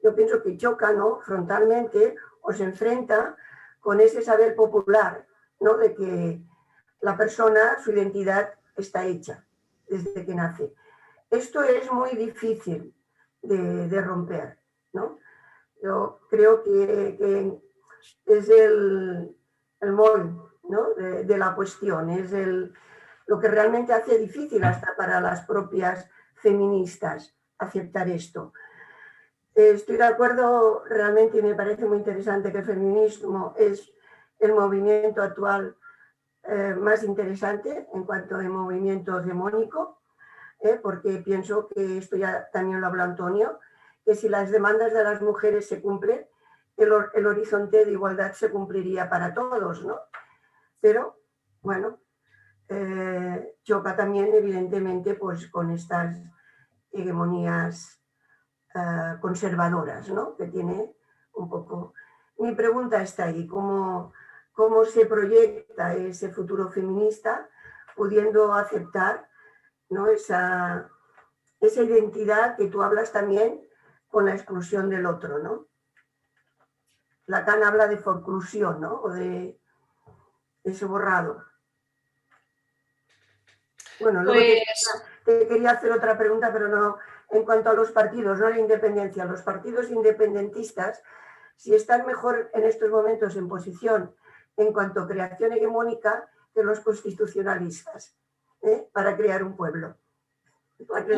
Speaker 10: yo pienso que choca, ¿no? Frontalmente, o se enfrenta con ese saber popular, ¿no? De que la persona, su identidad está hecha desde que nace. Esto es muy difícil de romper, ¿no? Yo creo que es el mol, ¿no? de la cuestión, es lo que realmente hace difícil hasta para las propias feministas aceptar esto. Estoy de acuerdo realmente y me parece muy interesante que el feminismo es el movimiento actual más interesante en cuanto a movimiento hegemónico, porque pienso que esto ya también lo habló Antonio, que si las demandas de las mujeres se cumplen, el horizonte de igualdad se cumpliría para todos, ¿no? Pero, bueno, choca también evidentemente pues, con estas hegemonías conservadoras, ¿no? Que tiene un poco... Mi pregunta está ahí, ¿cómo se proyecta ese futuro feminista pudiendo aceptar, ¿no? esa identidad que tú hablas también con la exclusión del otro, ¿no? Lacan habla de forclusión, ¿no? O de ese borrado. Bueno, luego te quería hacer otra pregunta, pero no en cuanto a los partidos, no la independencia. Los partidos independentistas, si están mejor en estos momentos en posición en cuanto a creación hegemónica que los constitucionalistas, para crear un pueblo.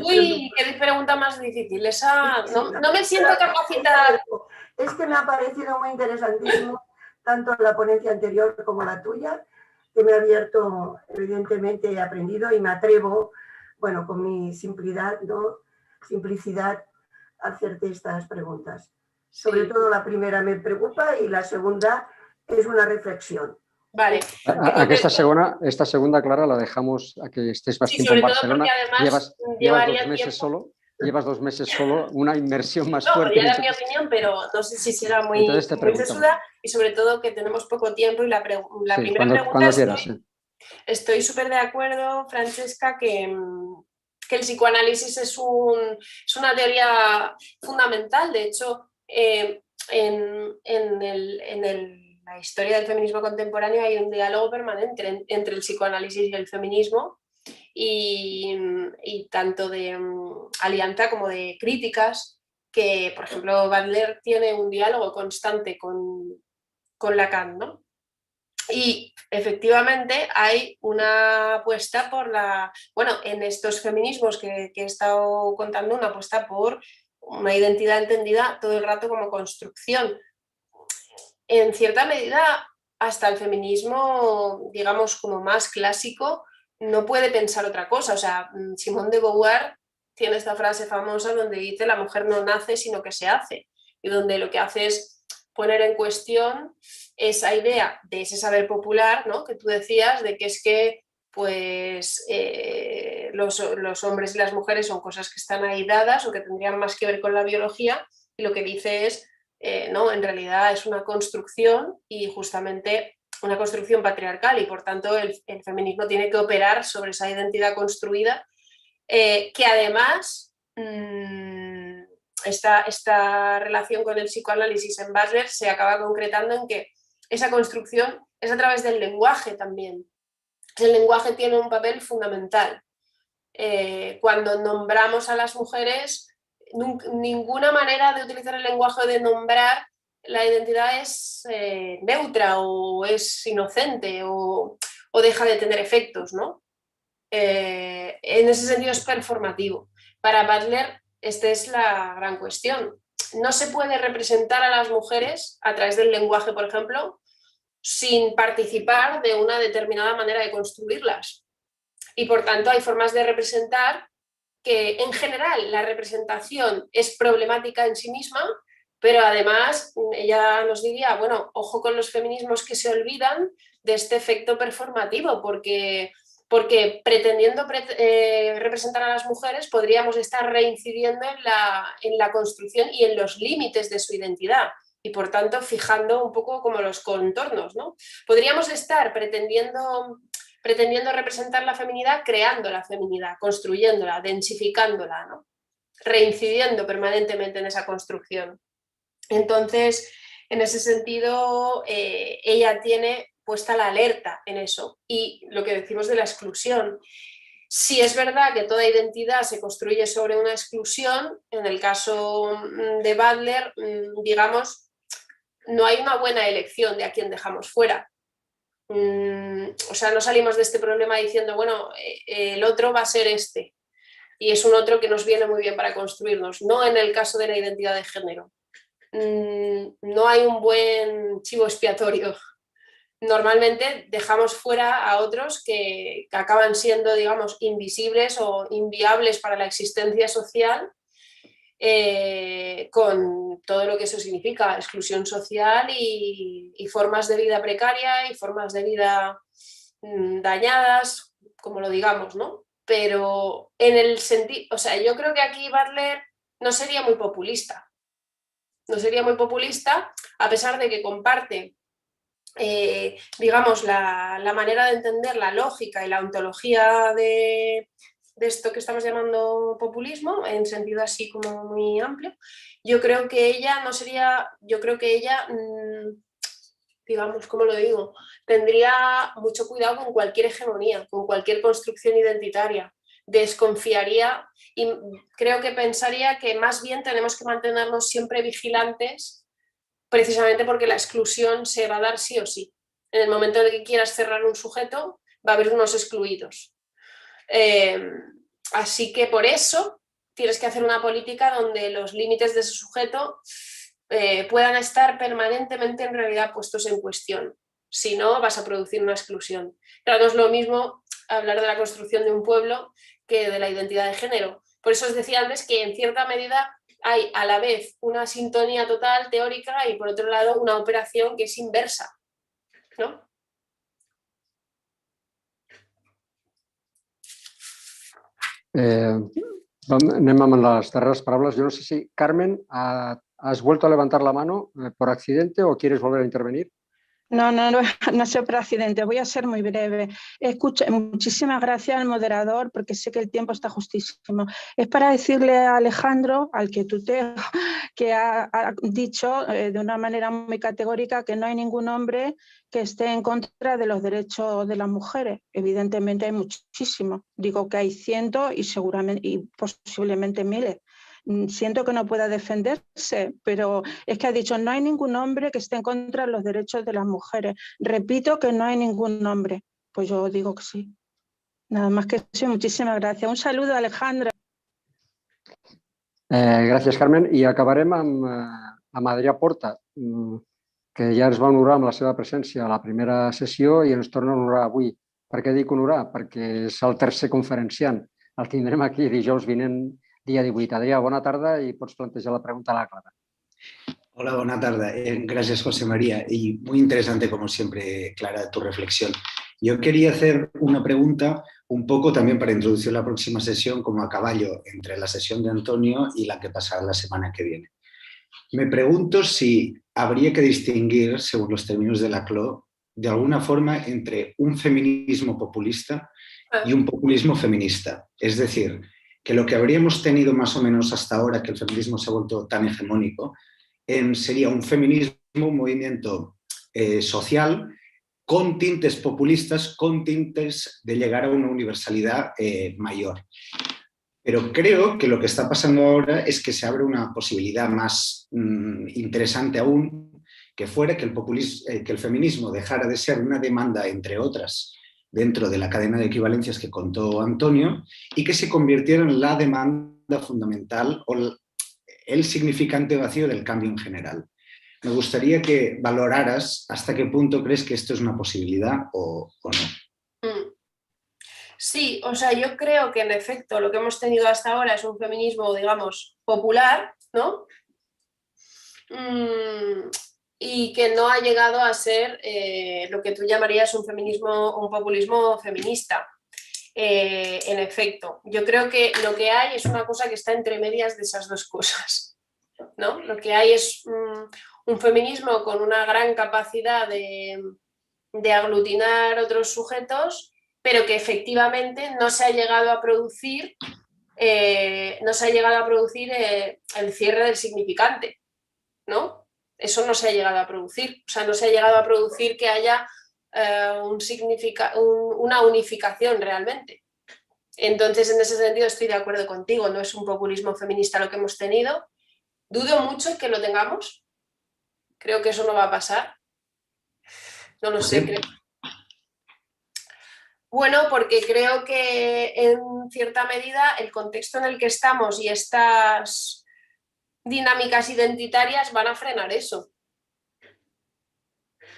Speaker 2: Uy, qué pregunta más difícil. Esa no me siento capacitada.
Speaker 10: Es que me ha parecido muy interesantísimo, tanto la ponencia anterior como la tuya, que me ha abierto, evidentemente he aprendido y me atrevo, bueno, con mi simplicidad, ¿no? A hacerte estas preguntas. Sobre todo la primera me preocupa y la segunda es una reflexión.
Speaker 2: Vale.
Speaker 1: Esta segunda, Clara, la dejamos a que estés más tiempo en Barcelona. Llevas 2 meses solo, una inmersión más fuerte.
Speaker 2: No, ya era mi opinión, pero no sé si será muy sesuda y sobre todo que tenemos poco tiempo y la primera pregunta estoy súper de acuerdo, Francesca, que el psicoanálisis es una teoría fundamental. De hecho, en la historia del feminismo contemporáneo hay un diálogo permanente entre el psicoanálisis y el feminismo y tanto de alianza como de críticas, que por ejemplo Butler tiene un diálogo constante con Lacan, ¿no? Y efectivamente hay una apuesta en estos feminismos que he estado contando, una apuesta por una identidad entendida todo el rato como construcción. En cierta medida, hasta el feminismo, digamos, como más clásico, no puede pensar otra cosa. O sea, Simone de Beauvoir tiene esta frase famosa donde dice: la mujer no nace, sino que se hace. Y donde lo que hace es poner en cuestión esa idea de ese saber popular, ¿no? Que tú decías, de que es que pues, los hombres y las mujeres son cosas que están ahí dadas o que tendrían más que ver con la biología, y lo que dice es no, en realidad es una construcción, y justamente una construcción patriarcal, y por tanto el feminismo tiene que operar sobre esa identidad construida, que además esta relación con el psicoanálisis en Butler se acaba concretando en que esa construcción es a través del lenguaje también. El lenguaje tiene un papel fundamental. Cuando nombramos a las mujeres, ninguna manera de utilizar el lenguaje o de nombrar la identidad es neutra o es inocente o deja de tener efectos, ¿no? En ese sentido es performativo. Para Butler, esta es la gran cuestión. No se puede representar a las mujeres a través del lenguaje, por ejemplo, sin participar de una determinada manera de construirlas. Y por tanto hay formas de representar que en general la representación es problemática en sí misma, Pero además ella nos diría, bueno, ojo con los feminismos que se olvidan de este efecto performativo, porque pretendiendo representar a las mujeres podríamos estar reincidiendo en la construcción y en los límites de su identidad y por tanto fijando un poco como los contornos, ¿no? Podríamos estar pretendiendo representar la feminidad creando la feminidad, construyéndola, densificándola, ¿no? Reincidiendo permanentemente en esa construcción. Entonces, en ese sentido, ella tiene puesta la alerta en eso. Y lo que decimos de la exclusión, si es verdad que toda identidad se construye sobre una exclusión, en el caso de Butler, digamos, no hay una buena elección de a quién dejamos fuera. O sea, no salimos de este problema diciendo, bueno, el otro va a ser este. Y es un otro que nos viene muy bien para construirnos. No en el caso de la identidad de género. No hay un buen chivo expiatorio. Normalmente dejamos fuera a otros que acaban siendo, digamos, invisibles o inviables para la existencia social, con todo lo que eso significa, exclusión social y formas de vida precaria y formas de vida dañadas, como lo digamos, ¿no? Pero en el sentido, o sea, yo creo que aquí Butler no sería muy populista. No sería muy populista, a pesar de que comparte, digamos, la manera de entender la lógica y la ontología de esto que estamos llamando populismo, en sentido así como muy amplio. Yo creo que ella no sería, yo creo que ella, digamos, ¿cómo lo digo? Tendría mucho cuidado con cualquier hegemonía, con cualquier construcción identitaria. Desconfiaría y creo que pensaría que más bien tenemos que mantenernos siempre vigilantes, precisamente porque la exclusión se va a dar sí o sí. En el momento en el que quieras cerrar un sujeto, va a haber unos excluidos. Así que por eso tienes que hacer una política donde los límites de ese sujeto puedan estar permanentemente en realidad puestos en cuestión. Si no, vas a producir una exclusión. Claro, no es lo mismo hablar de la construcción de un pueblo que de la identidad de género. Por eso os decía antes que en cierta medida hay a la vez una sintonía total teórica y por otro lado una operación que es inversa, ¿no?
Speaker 1: Anem amb les darreres paraules. Yo no sé si, Carmen, ¿has vuelto a levantar la mano por accidente o quieres volver a intervenir?
Speaker 7: No, no sé por accidente, voy a ser muy breve. Muchísimas gracias al moderador porque sé que el tiempo está justísimo. Es para decirle a Alejandro, al que tuteo, que ha dicho de una manera muy categórica que no hay ningún hombre que esté en contra de los derechos de las mujeres. Evidentemente hay muchísimos. Digo que hay cientos y seguramente y posiblemente miles. Siento que no pueda defenderse, pero es que ha dicho no hay ningún hombre que esté en contra de los derechos de las mujeres. Repito que no hay ningún hombre. Pues yo digo que sí. Nada más que eso, muchísimas gracias. Un saludo, Alejandra.
Speaker 1: Gràcies, Carmen. I acabarem amb Adrià Porta, que ja ens va honorar amb la seva presència a la primera sessió i ens torna a honorar avui. Per què dic honorar? Perquè és el tercer conferenciant. El tindrem aquí dijous vinent, dia 18. Adrià, bona tarda i pots plantejar la pregunta a la Clara.
Speaker 11: Hola, buena tarde. Gracias, José María. Y muy interesante, como siempre, Clara, tu reflexión. Yo quería hacer una pregunta un poco también para introducir la próxima sesión como a caballo entre la sesión de Antonio y la que pasará la semana que viene. Me pregunto si habría que distinguir, según los términos de la CLO, de alguna forma entre un feminismo populista y un populismo feminista. Es decir, que lo que habríamos tenido más o menos hasta ahora, que el feminismo se ha vuelto tan hegemónico, sería un feminismo, un movimiento social con tintes populistas, con tintes de llegar a una universalidad mayor. Pero creo que lo que está pasando ahora es que se abre una posibilidad más interesante aún, que fuera que el feminismo dejara de ser una demanda, entre otras, dentro de la cadena de equivalencias que contó Antonio, y que se convirtiera en la demanda fundamental o el significante vacío del cambio en general. Me gustaría que valoraras hasta qué punto crees que esto es una posibilidad o no.
Speaker 2: Sí, o sea, yo creo que en efecto lo que hemos tenido hasta ahora es un feminismo, digamos, popular, ¿no? y que no ha llegado a ser lo que tú llamarías un populismo feminista. En efecto, yo creo que lo que hay es una cosa que está entre medias de esas dos cosas, ¿no? Lo que hay es un feminismo con una gran capacidad de aglutinar otros sujetos, pero que efectivamente no se ha llegado a producir, el cierre del significante, ¿no? Eso no se ha llegado a producir, o sea, no se ha llegado a producir que haya una unificación realmente. Entonces, en ese sentido estoy de acuerdo contigo, no es un populismo feminista lo que hemos tenido. Dudo mucho que lo tengamos, creo que eso no va a pasar. No lo sé, creo. Bueno, porque creo que en cierta medida el contexto en el que estamos y estas dinámicas identitarias van a frenar eso.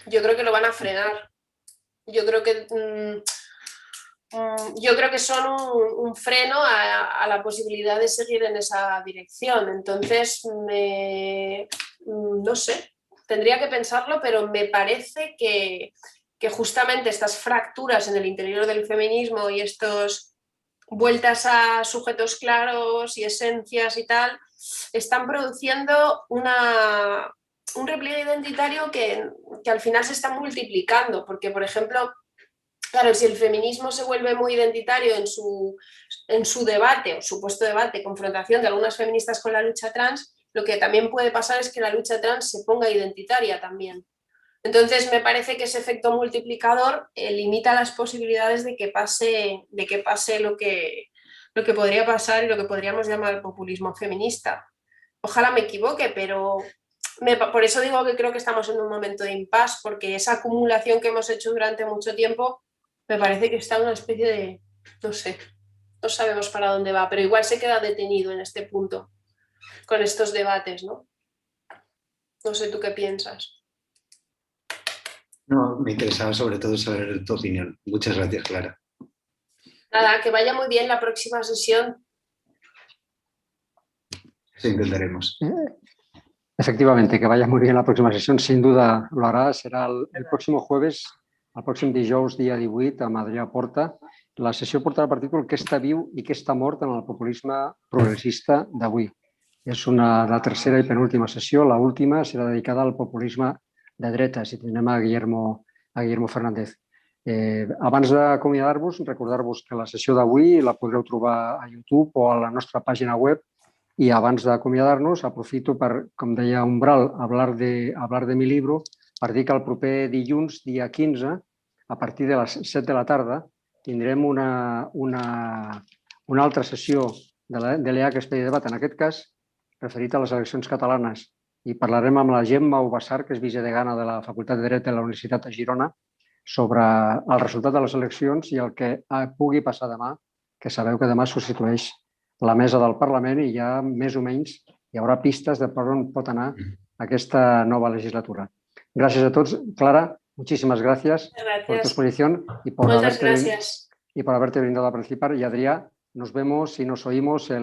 Speaker 2: Yo creo que lo van a frenar. Yo creo que son un freno a la posibilidad de seguir en esa dirección. Entonces, no sé, tendría que pensarlo, pero me parece que justamente estas fracturas en el interior del feminismo y estas vueltas a sujetos claros y esencias y tal, están produciendo un repliegue identitario que al final se está multiplicando, porque, por ejemplo, claro, si el feminismo se vuelve muy identitario en su debate, o supuesto debate, confrontación de algunas feministas con la lucha trans, lo que también puede pasar es que la lucha trans se ponga identitaria también. Entonces, me parece que ese efecto multiplicador limita las posibilidades de que pase lo que podría pasar y lo que podríamos llamar populismo feminista. Ojalá me equivoque, pero por eso digo que creo que estamos en un momento de impasse, porque esa acumulación que hemos hecho durante mucho tiempo me parece que está en una especie de, no sé, no sabemos para dónde va, pero igual se queda detenido en este punto con estos debates, ¿no? No sé, ¿tú qué piensas?
Speaker 11: No, me interesaba sobre todo saber tu opinión. Muchas gracias, Clara.
Speaker 2: Nada, que vaya muy bien la próxima sesión.
Speaker 11: Eso intentaremos.
Speaker 1: Efectivamente, que vaya muy bien la próxima sesión. Sin duda lo hará. Serà el próximo jueves, el pròxim dijous, dia 18, amb Adrià Porta. La sessió portarà per títol Què està viu i què està mort en el populisme progressista d'avui. És la tercera i penúltima sessió. L'última serà dedicada al populisme de dretes i tindrem a Guillermo Fernández. Abans d'acomiadar-vos, recordar-vos que la sessió d'avui la podreu trobar a YouTube o a la nostra pàgina web. I abans d'acomiadar-nos, aprofito per, com deia Umbral, hablar de mi libro, per dir que el proper dilluns, dia 15, a partir de les 7 de la tarda, tindrem una altra sessió de l'EAC Espai de Debat, en aquest cas, referit a les eleccions catalanes. I parlarem amb la Gemma Ubassar, que és vicedegana de la Facultat de Dret de la Universitat de Girona, sobre el resultat de les eleccions i el que pugui passar demà, que sabeu que demà substitueix la mesa del Parlament i ja més o menys hi haurà pistes de per on pot anar aquesta nova legislatura. Gràcies a tots. Clara, muchísimas gracias por tu exposición y por haberte brindado a participar. Y Adrià, nos vemos y nos oímos